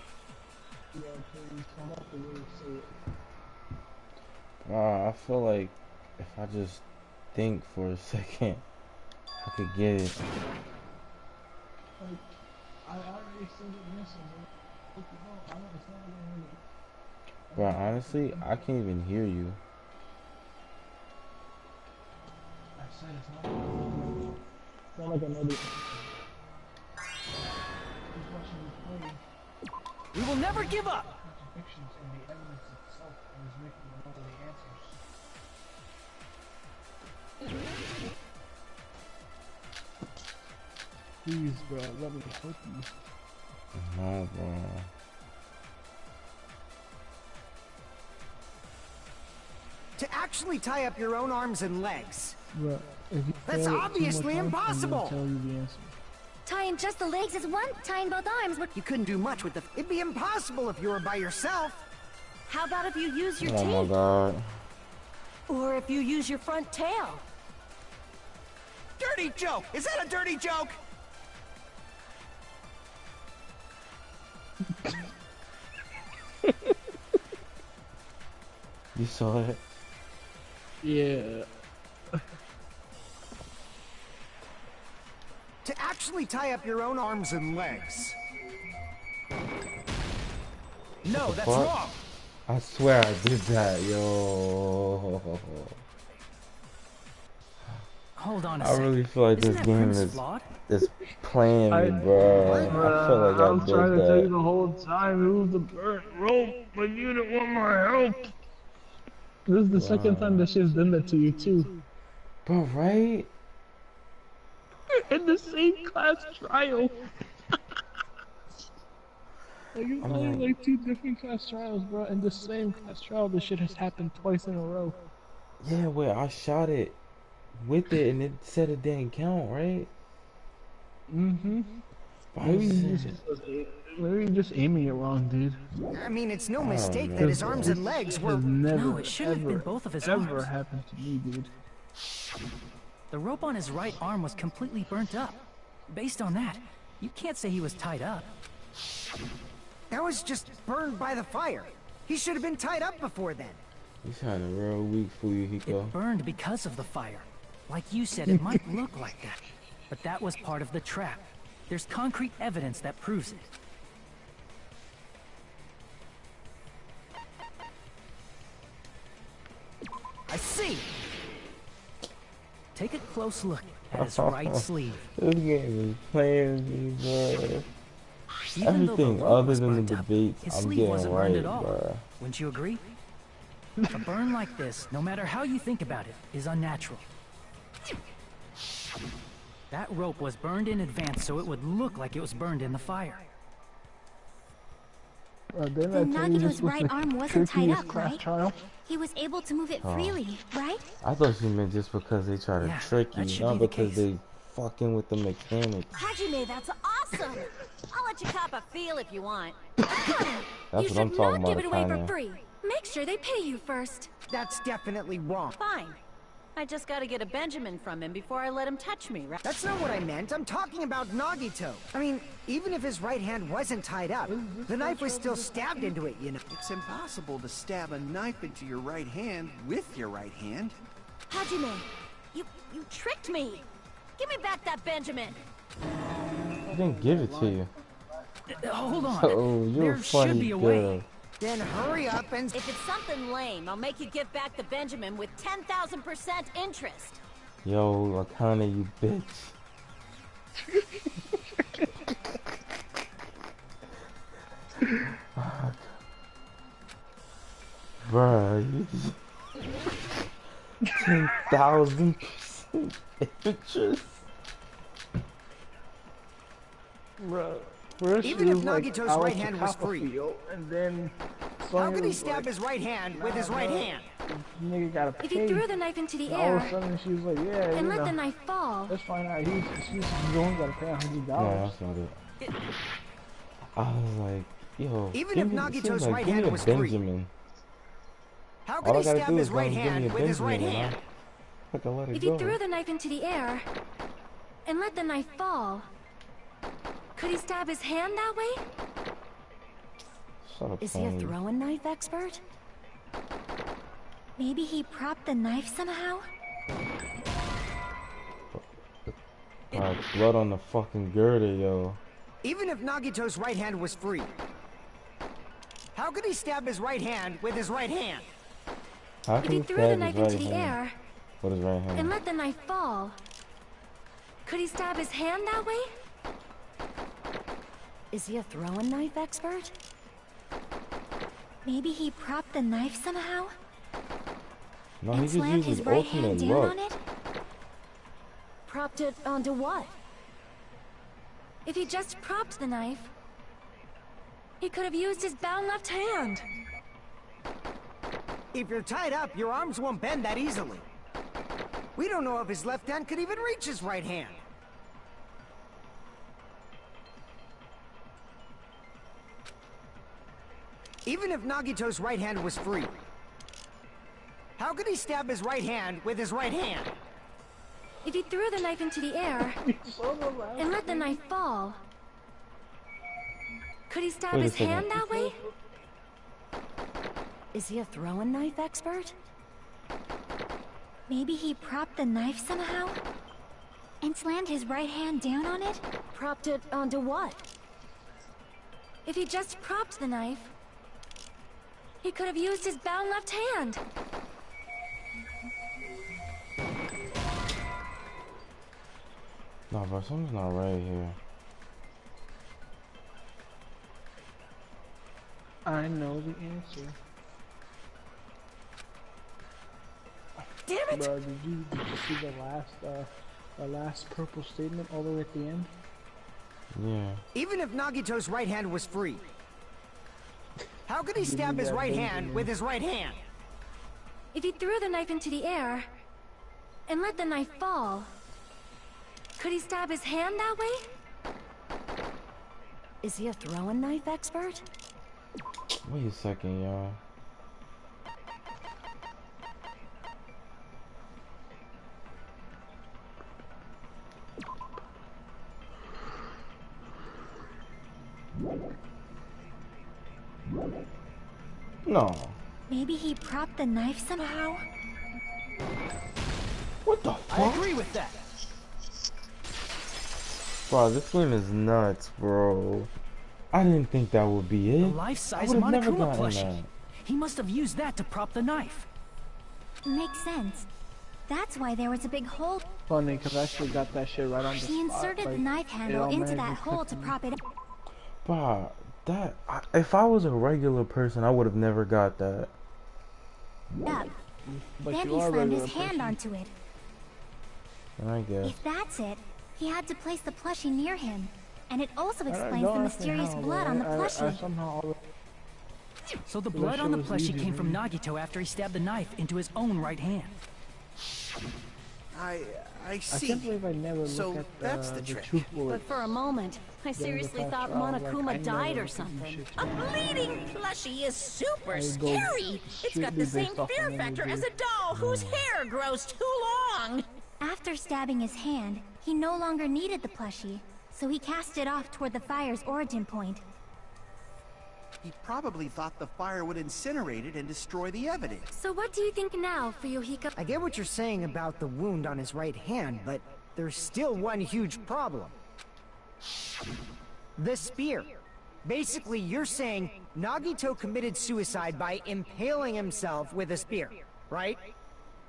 I feel like if I just think for a second, I could get it. I already said it missing. But honestly, I can't even hear you. I said it's not like another. We will never give up! Contradictions in the evidence itself and is making one of the answers. Please, bro, let me help you. No, bro. To actually tie up your own arms and legs. Bro, if you That's fail it obviously 2 more times, impossible. I'm gonna tell you the answer. Tying just the legs is one... Tying both arms would... You couldn't do much with the... It'd be impossible if you were by yourself. How about if you use your Oh my teeth? god. Or if you use your front tail? Dirty joke! Is that a dirty joke? You saw it? Yeah. To actually tie up your own arms and legs. No, that's fuck? wrong! I swear I did that, yo. Hold on a I second. really feel like Isn't this that game premise is flawed? playing me, bro. I feel like I was I trying did to tell you that. the whole time it was the burnt rope, but you didn't want my help. This is the second time that shit's done that to you too. Bro, right? In the same class trial. Like, it's I'm only like, like 2 different class trials, bro. And the same class trial, this shit has happened twice in a row. yeah, where I shot it with it and it said it didn't count, right? Mm-hmm. But I'm Maybe you saying, maybe you're just aiming it wrong, dude. I mean, it's no I don't mistake know, that his bro. arms and legs This were... has never, No, it shouldn't have been ever, both of his ever arms. happened to me, dude. The rope on his right arm was completely burnt up. Based on that, you can't say he was tied up. That was just burned by the fire. He should have been tied up before then. You sounded real weak for you, Hiko. It burned because of the fire. Like you said, it might look like that. But that was part of the trap. There's concrete evidence that proves it. I see. Take a close look at his right sleeve. This game is playing me, bro. Even though the Everything rope other was than the burnt up, debates, his I'm sleeve getting wasn't burned right, at all. bro. Wouldn't you agree? A burn like this, no matter how you think about it, is unnatural. That rope was burned in advance so it would look like it was burned in the fire. Didn't Then I tell you this Nagito's was right the arm wasn't tied trickiest up, class right? trial? He was able to move it Oh. freely, right? I thought she meant just because they try to Yeah, trick that you, should not be the because case. they fucking with the mechanics. Hajime, that's awesome! I'll let you cop a feel if you want. That's You what I'm should talking not about, give it away for kinda. free. Make sure they pay you first. That's definitely wrong. Fine. I just gotta get a Benjamin from him before I let him touch me, right? That's not what I meant. I'm talking about Nagito. I mean, even if his right hand wasn't tied up, the knife was still stabbed into it, you know. It's impossible to stab a knife into your right hand with your right hand. Hajime, you tricked me! Give me back that Benjamin! I didn't give it to you. Hold on. Oh, you're a there funny should be a girl. way. Then hurry up and... If it's something lame, I'll make you give back the Benjamin with 10,000% interest. Yo, Akane, you bitch. Bruh, you 10,000% interest. Bro, first Even it if was like, Nagito's I like right to hand was cop a free. feel, and then How Sonya could he was stab like, his right hand with his right hand? nigga gotta pay. If he threw the knife into the And all of a air sudden she was like, yeah, and you let know, the knife fall, let's find out. He's only gotta pay $100. No, that's not it. I was like, yo, Even if give me- Nagito's seems like, right give me hand a was free. Benjamin. How All could I he gotta stab do his is right give me a hand with his right Benjamin, hand? I can let it if go. he threw the knife into the air and let the knife fall, could he stab his hand that way? Shut up, Is he a Sonya. throwing knife expert? Maybe he propped the knife somehow? Alright, blood on the fucking girder, yo. Even if Nagito's right hand was free, how could he stab his right hand with his right hand? How If can he he threw the stab his knife right into the hand air with his right and hand? let the knife fall, could he stab his hand that way? Is he a throwing knife expert? Maybe he propped the knife somehow No, he and just slammed used his his right hand ultimate down look. on it? Propped it onto what? If he just propped the knife, he could have used his bound left hand. If you're tied up, your arms won't bend that easily. We don't know if his left hand could even reach his right hand. Even if Nagito's right hand was free, how could he stab his right hand with his right hand? If he threw the knife into the air and let the knife fall, could he stab Wait a his second. hand that way? Is he a throwing knife expert? Maybe he propped the knife somehow and slammed his right hand down on it? Propped it onto what? If he just propped the knife, he could have used his bound left hand. No, bro, something's not right here. I know the answer. Damn it! Bro, did you see the last purple statement all the way at the end? Yeah. Even if Nagito's right hand was free, How could he stab his right hand with his right hand? If he threw the knife into the air and let the knife fall, could he stab his hand that way? Is he a throwing knife expert? Wait a second, y'all. No. Maybe he propped the knife somehow? What the fuck? I agree with that. Bro, this game is nuts, bro. I didn't think that would be it. A life-size I would've never Monokuma gotten plushie. that. He must have used that to prop the knife. Makes sense. That's why there was a big hole. Funny, because I actually got that shit right on the spot. He inserted like, the knife handle it into that automatically hole clicked to in. prop it up. Bro, if I was a regular person, I would have never got that. But then you he are a slammed his regular hand person. onto it. I guess. If that's it, he had to place the plushie near him. And it also I explains don't the understand mysterious how, blood bro. on the I plushie. somehow So the Well, blood that on the shit was plushie easy, came from man. Nagito after he stabbed the knife into his own right hand. I I see. can't believe I never So looked at that's the the trick. truth But bullets. for a moment, I during the seriously fast thought trial, like, I Monokuma never died or looked at these something. shit. A bleeding plushie is super I go scary. It's got the strictly same based off fear of factor imagery. as a doll whose hair grows too long. After stabbing his hand, he no longer needed the plushie, so he cast it off toward the fire's origin point. He probably thought the fire would incinerate it and destroy the evidence. So what do you think now, Fuyuhiko? I get what you're saying about the wound on his right hand, but there's still one huge problem. The spear. Basically, you're saying Nagito committed suicide by impaling himself with a spear, right?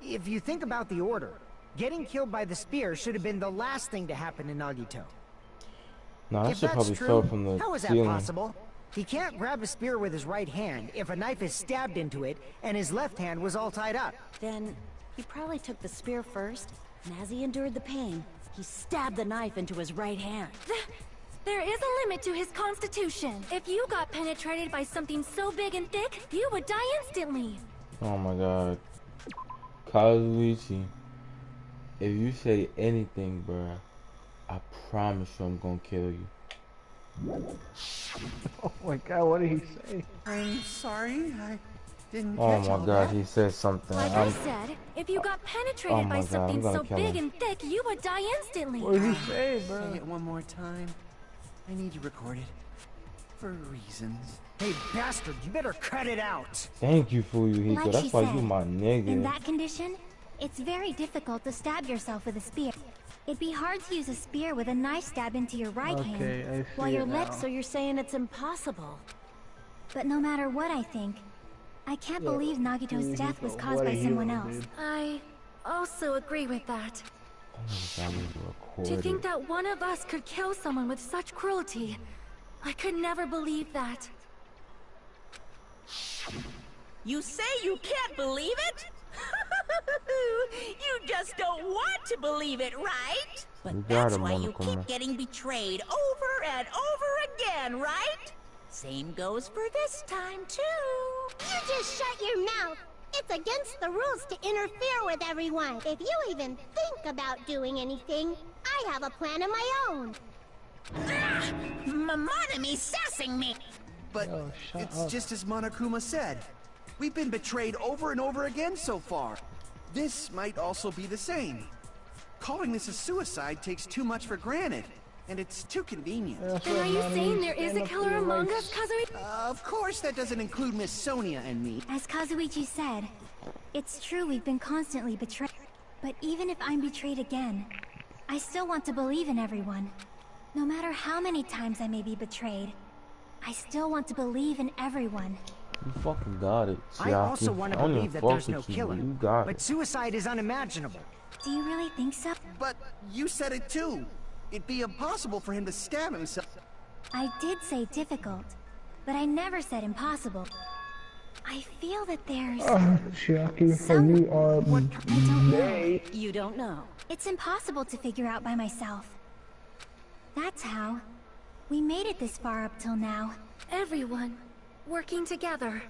If you think about the order, getting killed by the spear should have been the last thing to happen to Nagito. No, that If shit that's probably true, fell from the how is that ceiling. possible? He can't grab a spear with his right hand if a knife is stabbed into it and his left hand was all tied up. Then he probably took the spear first, and as he endured the pain, he stabbed the knife into his right hand. There is a limit to his constitution. If you got penetrated by something so big and thick, you would die instantly. Oh my god. Kazuichi, if you say anything, bruh, I promise you I'm gonna kill you. Oh my god, what did he say? I'm sorry, I didn't Oh catch my all god, that. he said something. Like I'm, I said, if you got Oh penetrated my by God, something I'm gonna so kill big him. and thick, you would die instantly. What did he say, Say bro? it one more time. I need you recorded. For reasons. Hey, bastard, you better cut it out! thank you, Fuyuhiko. Like That's she why said, you my In nigga. that condition, it's very difficult to stab yourself with a spear. It'd be hard to use a spear with a knife stab into your right hand, Okay, I see while your it left. now. So you're saying it's impossible? But no matter what I think, I can't Yeah, believe Nagito's death was Fuyuhiko, caused what by a someone hero, else. dude. I also agree with that. That was To think recorded. that one of us could kill someone with such cruelty, I could never believe that. You say you can't believe it? You just don't want to believe it, right? You But got that's it, why you Monokuma. keep getting betrayed over and over again, right? Same goes for this time, too. You just shut your mouth. It's against the rules to interfere with everyone. If you even think about doing anything, I have a plan of my own. Mamonami sassing me. But Yo, shut it's up. just as Monokuma said. We've been betrayed over and over again so far. This might also be the same. Calling this a suicide takes too much for granted, and it's too convenient. That's Then what are you Nani saying there is stand a up for killer your among rights. us, Kazui? Of course that doesn't include Miss Sonia and me. As Kazuichi said, it's true we've been constantly betrayed. But even if I'm betrayed again, I still want to believe in everyone. No matter how many times I may be betrayed, I still want to believe in everyone. You fucking got it, I Chiaki. also want to I don't believe even that fuck there's no with you, killer, You got but it. suicide is unimaginable. Do you really think so? But you said it too. It'd be impossible for him to stab himself. I did say difficult, but I never said impossible. I feel that there's... Chiaki, Some- you are I don't know. You don't know. It's impossible to figure out by myself. That's how we made it this far up till now. Everyone working together.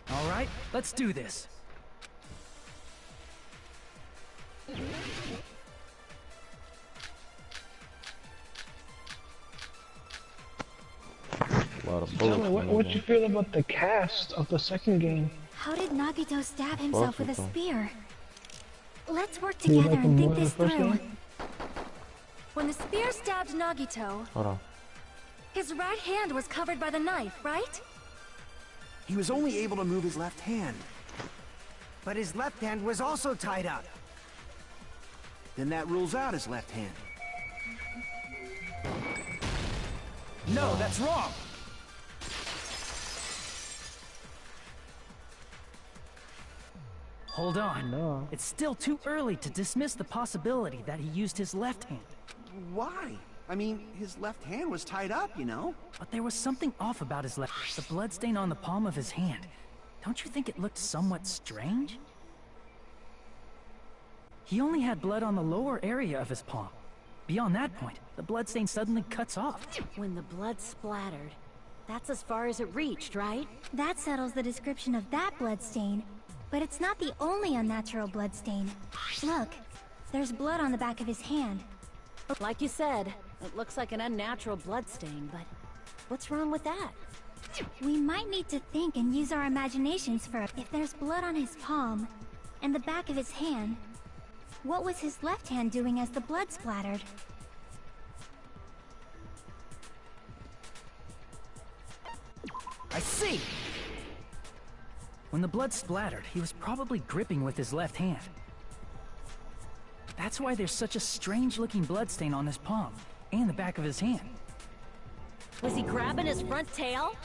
All right, let's do this. A lot of Tell bullets. me, what you feel about the cast of the second game? How did Nagito stab himself with a Possible. spear? Let's work Do you together like and him think more than this the first through. game? When the spear stabbed Nagito, Hold on. his right hand was covered by the knife, right? He was only able to move his left hand. But his left hand was also tied up. Then that rules out his left hand. No, that's wrong. Hold on. No. It's still too early to dismiss the possibility that he used his left hand. Why? I mean, his left hand was tied up, you know? But there was something off about his left. The bloodstain on the palm of his hand. Don't you think it looked somewhat strange? He only had blood on the lower area of his palm. Beyond that point, the bloodstain suddenly cuts off. When the blood splattered, that's as far as it reached, right? That settles the description of that bloodstain. But it's not the only unnatural bloodstain. Look, there's blood on the back of his hand. Like you said, it looks like an unnatural bloodstain, but what's wrong with that? We might need to think and use our imaginations for it. If there's blood on his palm and the back of his hand, what was his left hand doing as the blood splattered? I see! When the blood splattered, he was probably gripping with his left hand. That's why there's such a strange-looking bloodstain on his palm and the back of his hand. Was he grabbing his front tail?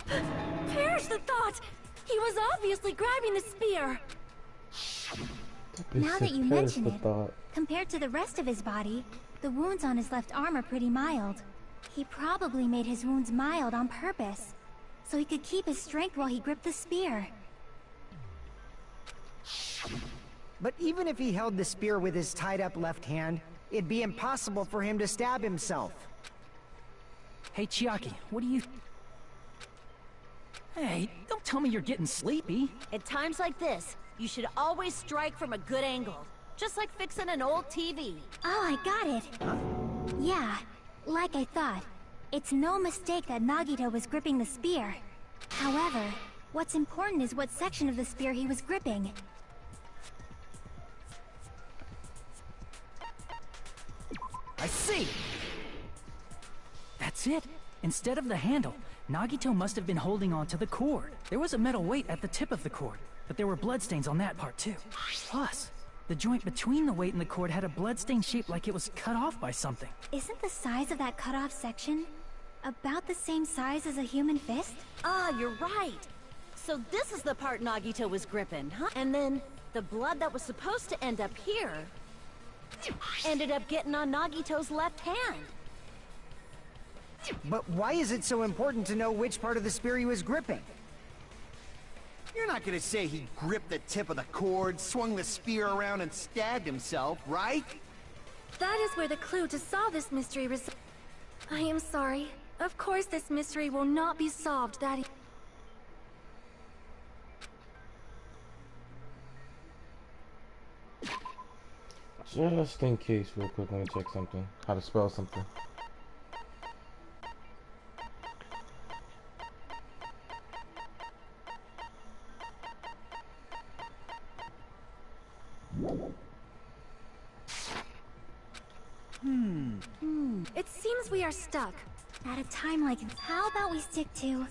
Perish the thought! He was obviously grabbing the spear! Now that you Perish mention the it, thought. compared to the rest of his body, the wounds on his left arm are pretty mild. He probably made his wounds mild on purpose, so he could keep his strength while he gripped the spear. But even if he held the spear with his tied-up left hand, it'd be impossible for him to stab himself. Hey, Chiaki, what do you... Hey, don't tell me you're getting sleepy. At times like this, you should always strike from a good angle. Just like fixing an old TV. Oh, I got it! Yeah, like I thought. It's no mistake that Nagito was gripping the spear. However, what's important is what section of the spear he was gripping. I see! That's it. Instead of the handle, Nagito must have been holding on to the cord. There was a metal weight at the tip of the cord, but there were bloodstains on that part too. Plus, the joint between the weight and the cord had a bloodstain shaped like it was cut off by something. Isn't the size of that cut-off section about the same size as a human fist? Ah, you're right. So this is the part Nagito was gripping, huh? And then the blood that was supposed to end up here ended up getting on Nagito's left hand. But why is it so important to know which part of the spear he was gripping? You're not gonna say he gripped the tip of the cord, swung the spear around, and stabbed himself, right? That is where the clue to solve this mystery resides. I am sorry. Of course this mystery will not be solved that Just in case, real quick, let me check something. How to spell something. It seems we are stuck. At a time like this, how about we stick to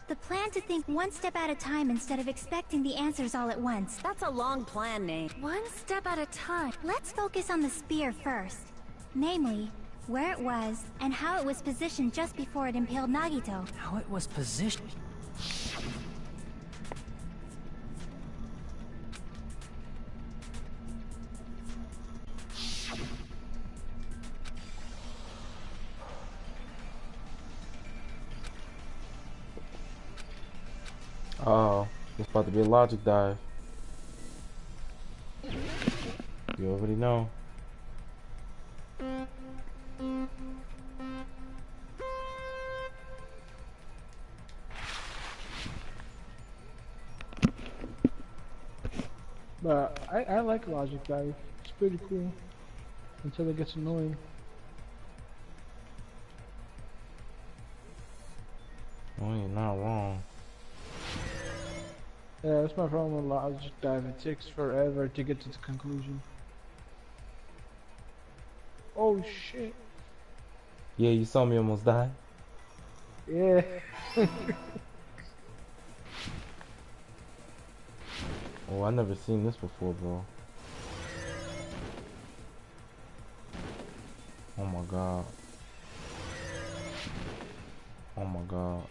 the plan to think one step at a time instead of expecting the answers all at once? That's a long plan, Nate. One step at a time. Let's focus on the spear first. Namely, where it was and how it was positioned just before it impaled Nagito. How it was positioned. Oh, it's about to be a logic dive. You already know. But I like Logic Dive. It's pretty cool. Until it gets annoying. Well, you're not wrong. Yeah, that's my problem with Logic Dive. It takes forever to get to the conclusion. Oh shit. Yeah, you saw me almost die. Yeah. Oh, I never seen this before, bro. Oh my god. Oh my god.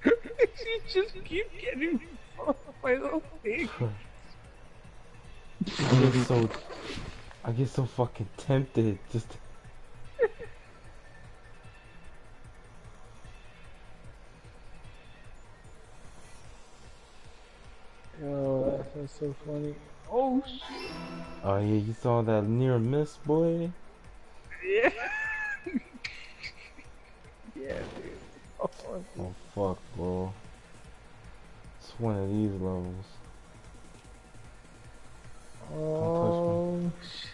You just keep getting my little thing. I get so fucking tempted just to... Yo, that's so funny. Oh shit. Oh yeah, you saw that near miss, boy? Yeah. Yeah, dude. Oh fuck, bro. It's one of these levels. Oh shit.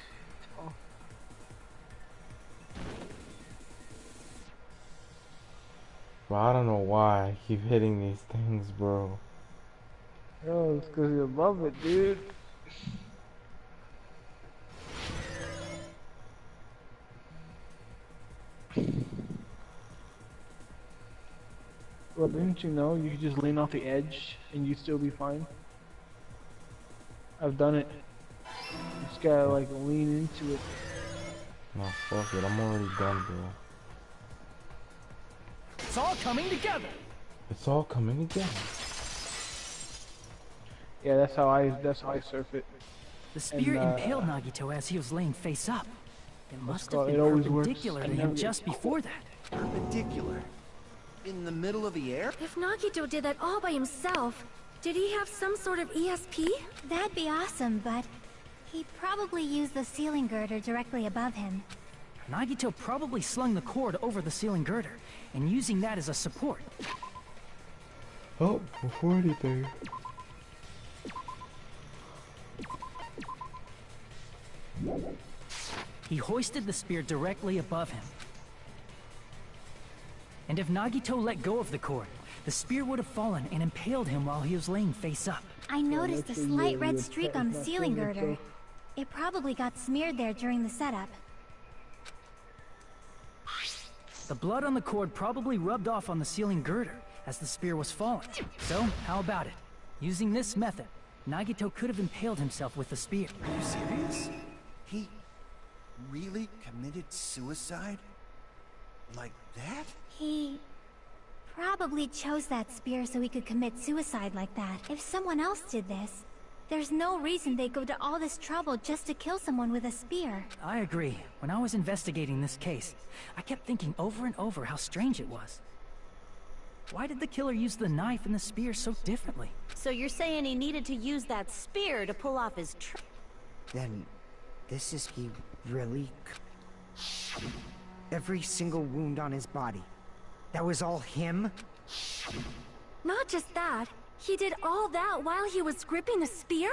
Bro, I don't know why I keep hitting these things, bro. Yo, it's cause you love it, dude. Well, didn't you know you could just lean off the edge and you'd still be fine? I've done it. You just gotta like lean into it. No, fuck it, I'm already done, bro. It's all coming together. It's all coming together. Yeah, that's how I surf it. The spear And, impaled Nagito as he was laying face up. It must have it been always works. perpendicular I to never him get just before that. Perpendicular. In the middle of the air? If Nagito did that all by himself, did he have some sort of ESP? That'd be awesome, but he probably used the ceiling girder directly above him. Nagito probably slung the cord over the ceiling girder, and using that as a support. Oh, before anything. He hoisted the spear directly above him. And if Nagito let go of the cord, the spear would have fallen and impaled him while he was laying face up. I noticed a that's a slight red weird streak on the technical ceiling thing, girder. so- It probably got smeared there during the setup. The blood on the cord probably rubbed off on the ceiling girder as the spear was falling. So, how about it? Using this method, Nagito could have impaled himself with the spear. Are you serious? He really committed suicide? Like that? He probably chose that spear so he could commit suicide like that. If someone else did this, there's no reason they'd go to all this trouble just to kill someone with a spear. I agree. When I was investigating this case, I kept thinking over and over how strange it was. Why did the killer use the knife and the spear so differently? So you're saying he needed to use that spear to pull off his Then, this is he really... Every single wound on his body. That was all him? Not just that, he did all that while he was gripping the spear?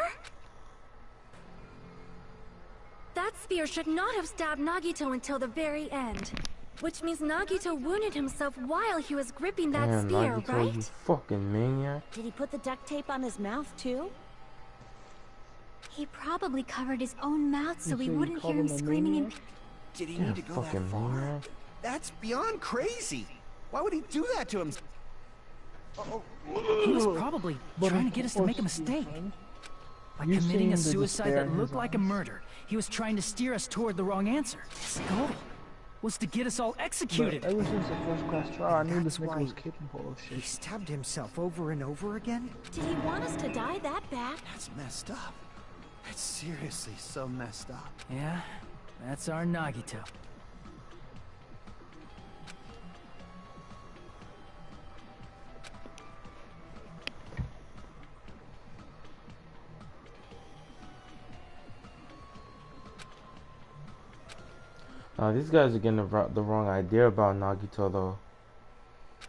That spear should not have stabbed Nagito until the very end. Which means Nagito wounded himself while he was gripping that Damn, spear, Nagito, right? you fucking maniac. Did he put the duct tape on his mouth too? He probably covered his own mouth so You we say you wouldn't called hear him him a screaming in maniac? Did he Damn, need to go that fucking far? maniac. That's beyond crazy. Why would he do that to him? He was probably trying to get us to make a mistake. By You committing a seen the suicide despair that in looked his like a eyes. murder, he was trying to steer us toward the wrong answer. His goal was to get us all executed. But ever since the first class trial, I knew That's this nigga why was capable of He shit. stabbed himself over and over again? Did he want us to die that bad? That's messed up. That's seriously so messed up. Yeah, that's our Nagito. These guys are getting the wrong idea about Nagito, though.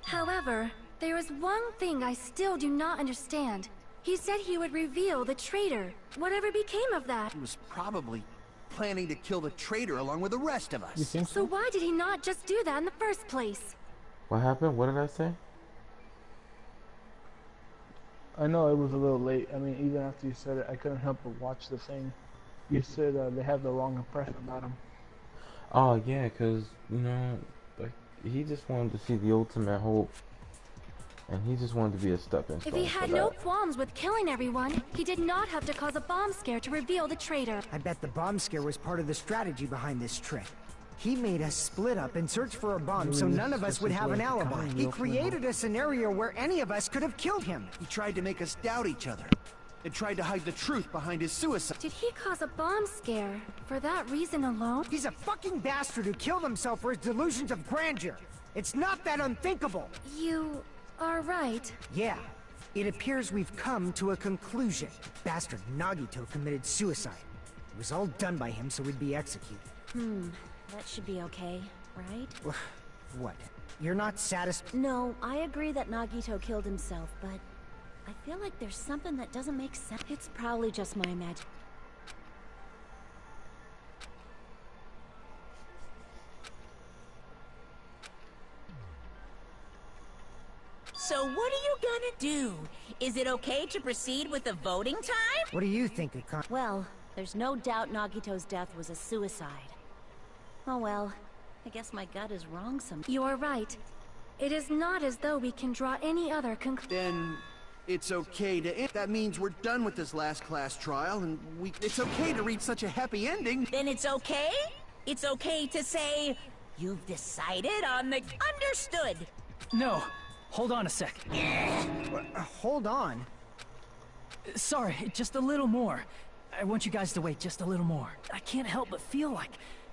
However, there is one thing I still do not understand. He said he would reveal the traitor. Whatever became of that? He was probably planning to kill the traitor along with the rest of us. You think So so? why did he not just do that in the first place? What happened? What did I say? I know it was a little late. I mean, even after you said it, I couldn't help but watch the thing. You said they have the wrong impression about him. Oh yeah, cause you know, like he just wanted to see the ultimate hope, and he just wanted to be a stepping stone. If he had for no that. qualms with killing everyone, he did not have to cause a bomb scare to reveal the traitor. I bet the bomb scare was part of the strategy behind this trick. He made us split up and search for a bomb so none of us would have an alibi. He created a scenario where any of us could have killed him. He tried to make us doubt each other. And tried to hide the truth behind his suicide. Did he cause a bomb scare for that reason alone? He's a fucking bastard who killed himself for his delusions of grandeur. It's not that unthinkable. You are right. Yeah, it appears we've come to a conclusion. Bastard Nagito committed suicide. It was all done by him so we'd be executed. That should be okay, right? What? You're not satisfied? No, I agree that Nagito killed himself, but I feel like there's something that doesn't make sense. It's probably just my imagination. So what are you gonna do? Is it okay to proceed with the voting time? What do you think, Akane? Well, there's no doubt Nagito's death was a suicide. Oh well, I guess my gut is wrong sometimes. You are right. It is not as though we can draw any other conclusion. Then it's okay to... That means we're done with this last class trial, and it's okay to reach such a happy ending. Then it's okay? It's okay to say, you've decided on the... Understood! No, hold on a sec. Hold on. Sorry, just a little more. I want you guys to wait just a little more. I can't help but feel like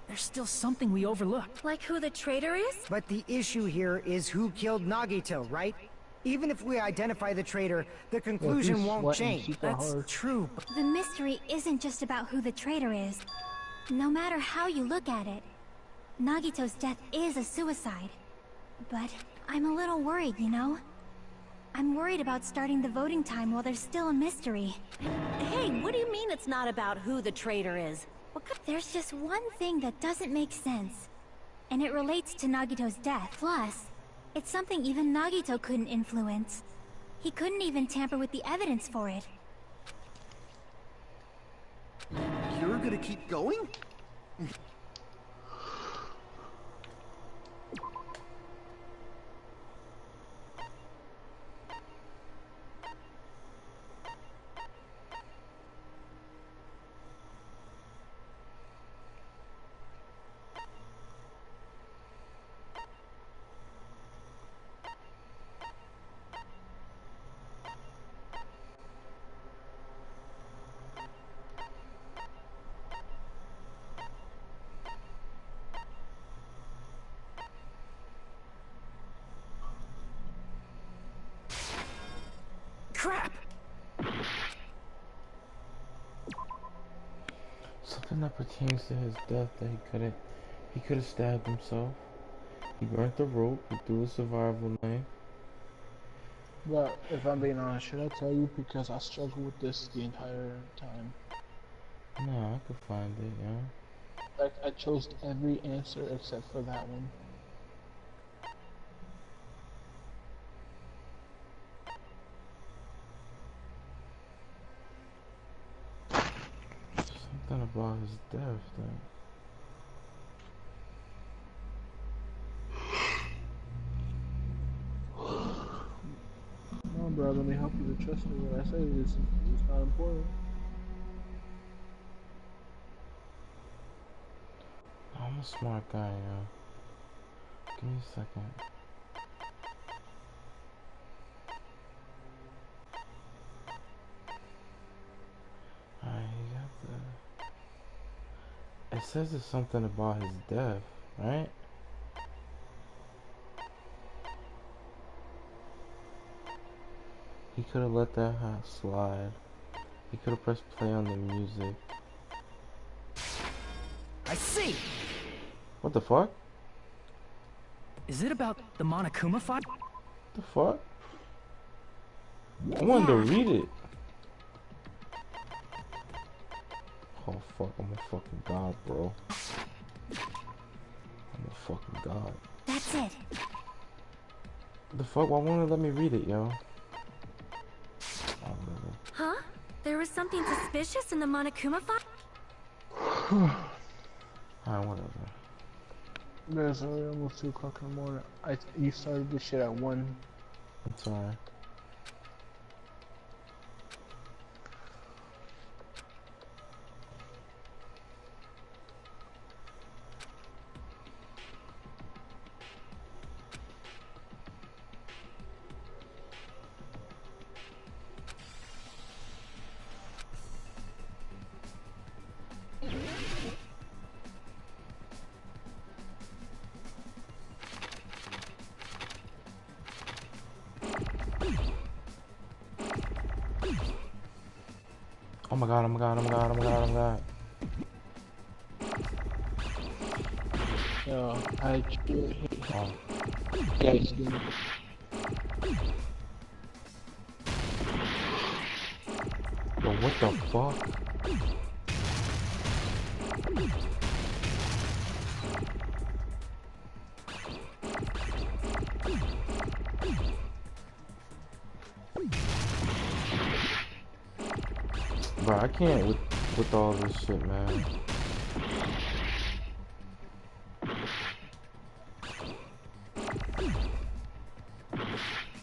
there's still something we overlooked. Like who the traitor is? But the issue here is who killed Nagito, right? Even if we identify the traitor, the conclusion won't change. That's true, but The mystery isn't just about who the traitor is. No matter how you look at it, Nagito's death is a suicide. But I'm a little worried, you know? I'm worried about starting the voting time while there's still a mystery. Hey, what do you mean it's not about who the traitor is? There's just one thing that doesn't make sense. And it relates to Nagito's death. Plus, it's something even Nagito couldn't influence. He couldn't even tamper with the evidence for it. You're gonna keep going? crap! Something that pertains to his death that he could have stabbed himself. He burnt the rope, he threw a survival knife. But if I'm being honest, should I tell you? Because I struggled with this the entire time. No, I could find it, yeah. Like, I chose every answer except for that one. Something about his death, then. Come on, bro, let me help you to trust me when I say this. It's not important. I'm a smart guy, yo. Give me a second. Alright, you got the... It says it's something about his death, right? He could have let that slide. He could have pressed play on the music. I see! What the fuck? Is it about the Monokuma fight? The fuck? I wanted to read it. Oh fuck, I'm a fucking god, bro. I'm a fucking god. That's it. The fuck? Why won't it let me read it, yo? Huh? There was something suspicious in the Monokuma file? Alright, whatever. It's already almost 2 o'clock in the morning. You started this shit at 1. It's alright. Oh my god, oh my god, oh my god, oh my god, oh my god. Yo, I hate Oh. guys doing. Yo, what the fuck? Bro, I can't with all this shit, man.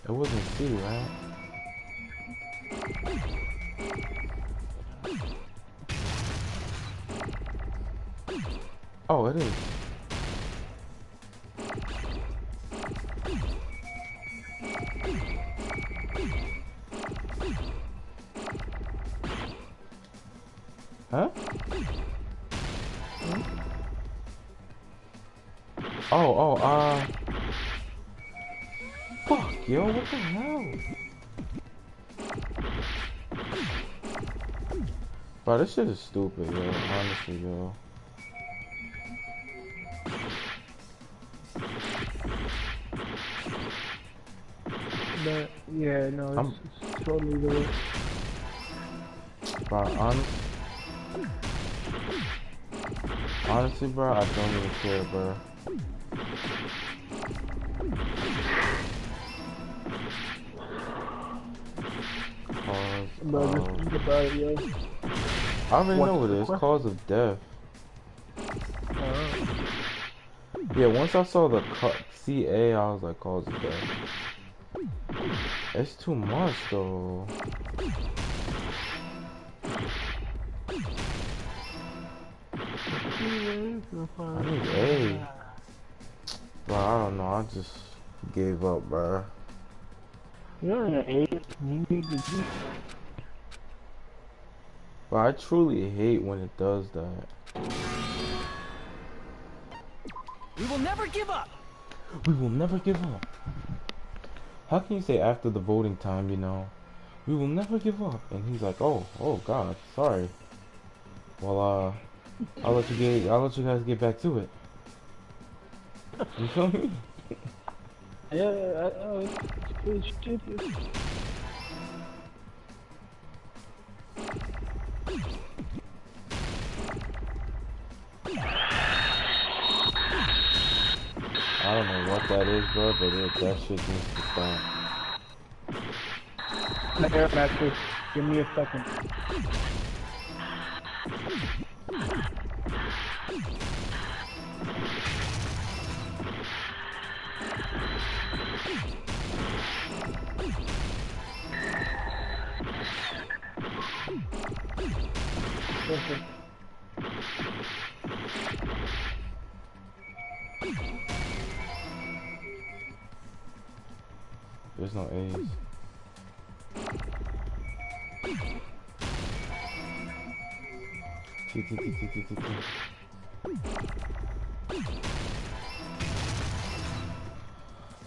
It wasn't C, right? Oh, it is. Huh? Oh, fuck, yo, what the hell? Bro, this shit is stupid, yo, honestly, yo. But, yeah, no, it's totally the way. Bro, honestly, bro, I don't even care, bro. Bro, just think about it, yo. I already know what it is. Cause of death. Yeah, once I saw the CA, I was like, cause of death. It's too much, though. I need A. Bro, I don't know. I just gave up, bro. You're an 8. You need to do. But I truly hate when it does that. We will never give up. We will never give up. How can you say after the voting time, you know, we will never give up? And he's like, oh God, sorry. Well, I'll let you guys get back to it. You feel me? Yeah, I know. It's pretty stupid. I don't know what that is, bro, but that shit needs to stop. Air mattress. Give me a second. Perfect. There's no A's. T.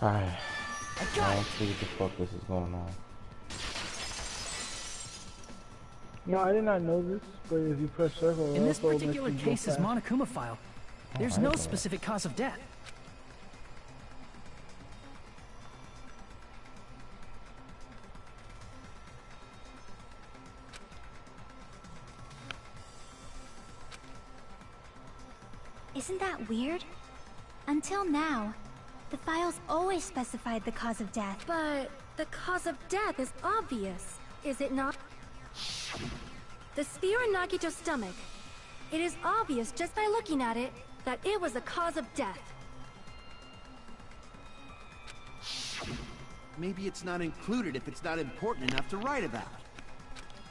Alright. I don't see what the fuck this is going on. No, I did not know this, but if you press circle, in this particular case's Monokuma file, there's no know specific cause of death. Isn't that weird? Until now, the files always specified the cause of death. But the cause of death is obvious, is it not? The spear in Nagito's stomach. It is obvious just by looking at it that it was the cause of death. Maybe it's not included if it's not important enough to write about.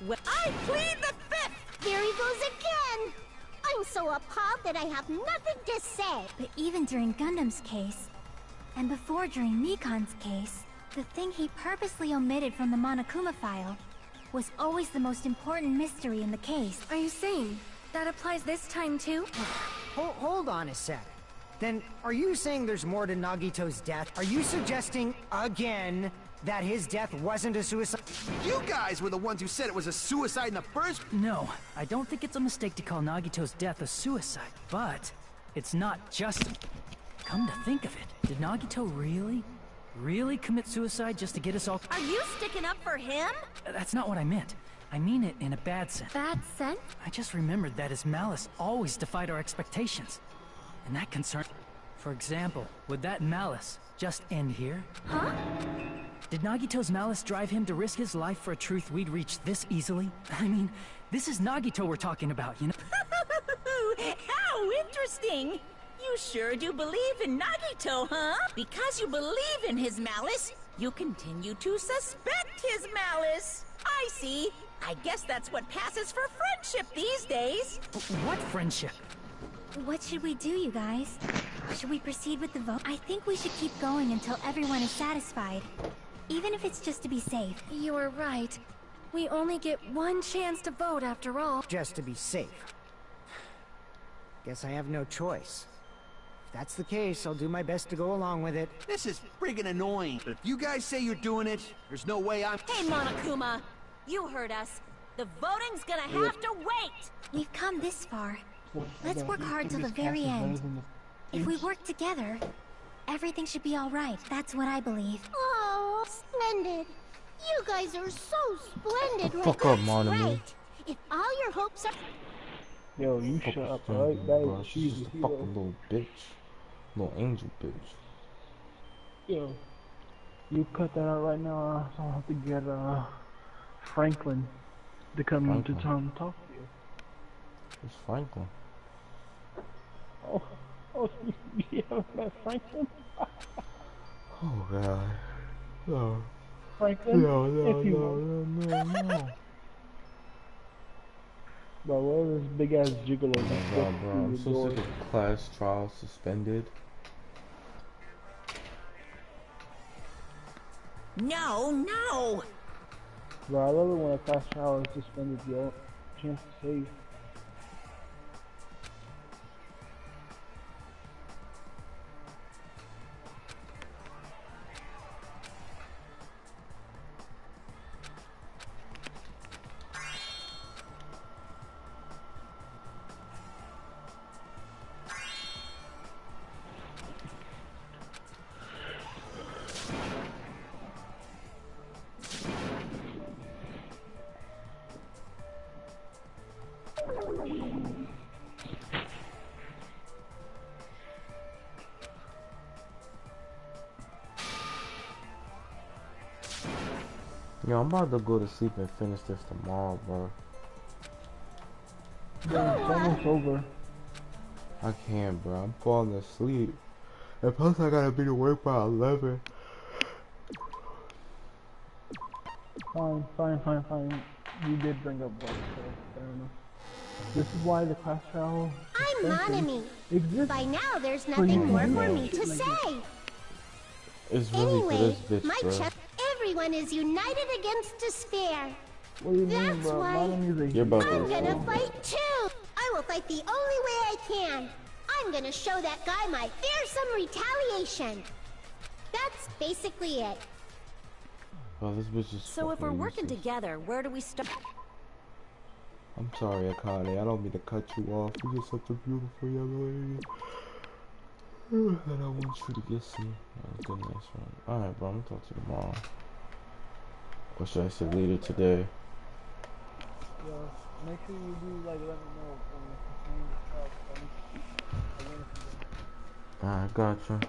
Well, I plead the fifth! There he goes again! I'm so appalled that I have nothing to say. But even during Gundam's case, and before during Nikon's case, the thing he purposely omitted from the Monokuma file was always the most important mystery in the case. Are you saying that applies this time too? Hold on a sec. Then, are you saying there's more to Nagito's death? Are you suggesting, again, that his death wasn't a suicide? You guys were the ones who said it was a suicide in the first... No, I don't think it's a mistake to call Nagito's death a suicide, but it's not just... Come to think of it, did Nagito really commit suicide just to get us all... Are you sticking up for him? That's not what I meant. I mean it in a bad sense. Bad sense? I just remembered that his malice always defied our expectations. And that concern... For example, would that malice just end here? Huh? Did Nagito's malice drive him to risk his life for a truth we'd reach this easily? I mean, this is Nagito we're talking about, you know? How interesting! You sure do believe in Nagito, huh? Because you believe in his malice, you continue to suspect his malice. I see. I guess that's what passes for friendship these days. What friendship? What should we do, you guys? Should we proceed with the vote? I think we should keep going until everyone is satisfied. Even if it's just to be safe. You are right. We only get one chance to vote after all. Just to be safe. Guess I have no choice. If that's the case, I'll do my best to go along with it. This is friggin' annoying. But if you guys say you're doing it, there's no way I'm... Hey, Monokuma! You heard us. The voting's gonna have to wait! We've come this far. Let's work hard till the very end. If we work together, everything should be all right. That's what I believe. Oh, splendid. You guys are so splendid right Fuck up, now. Monomi. Right. If all your hopes are... Yo, you shut up, alright? That is She's cheesy. just a fucking little bitch. Little angel bitch. Yo, you cut that out right now, or else I'll have to get Franklin to come into town and talk to you. It's Franklin. Oh, you haven't met Franklin? Oh god. No. Franklin? No. Bro, where is this big ass gigolo? Oh god, bro. I'm so sick of class trial suspended. No! Bro, I love it when a class trial is suspended, yo. Chance to save. Yo, I'm about to go to sleep and finish this tomorrow, bro. Yeah, it's almost over. I can't, bro. I'm falling asleep. And plus, I gotta be to work by 11. Fine. You did bring up work, so fair enough. This is why the class trial I'm Monami. exists. By now, there's nothing more for me to say. It's really Anyway, for this bitch, my bro. everyone is united against despair. What do you mean, That's bro? why You're about I'm to gonna fight too. I will fight the only way I can. I'm gonna show that guy my fearsome retaliation. That's basically it. Oh, this bitch is So if we're fucking working useless. together, where do we start? I'm sorry, Akane. I don't mean to cut you off. You're just such a beautiful young lady. And I want you to get some goodness, right? Alright, bro. I'm gonna talk to you tomorrow. Or should I say later today? Yo, make sure you do, like, let me know when you're continuing to talk. I'm gonna I gotcha.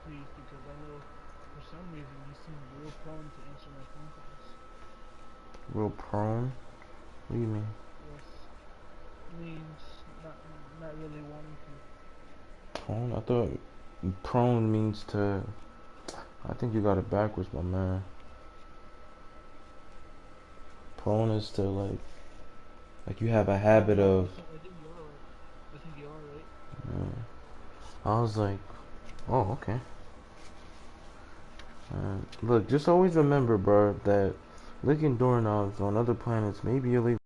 Please, because I know for some reason you seem real prone to answer my phone calls. Real prone? What do you mean? Yes. Means not really wanting to. Prone? I thought prone means to... I think you got it backwards, my man. Prone is to like you have a habit of... I think you are right. I think you are right. Yeah. I was like, oh, okay. Look, just always remember, bro, that licking doorknobs on other planets may be illegal.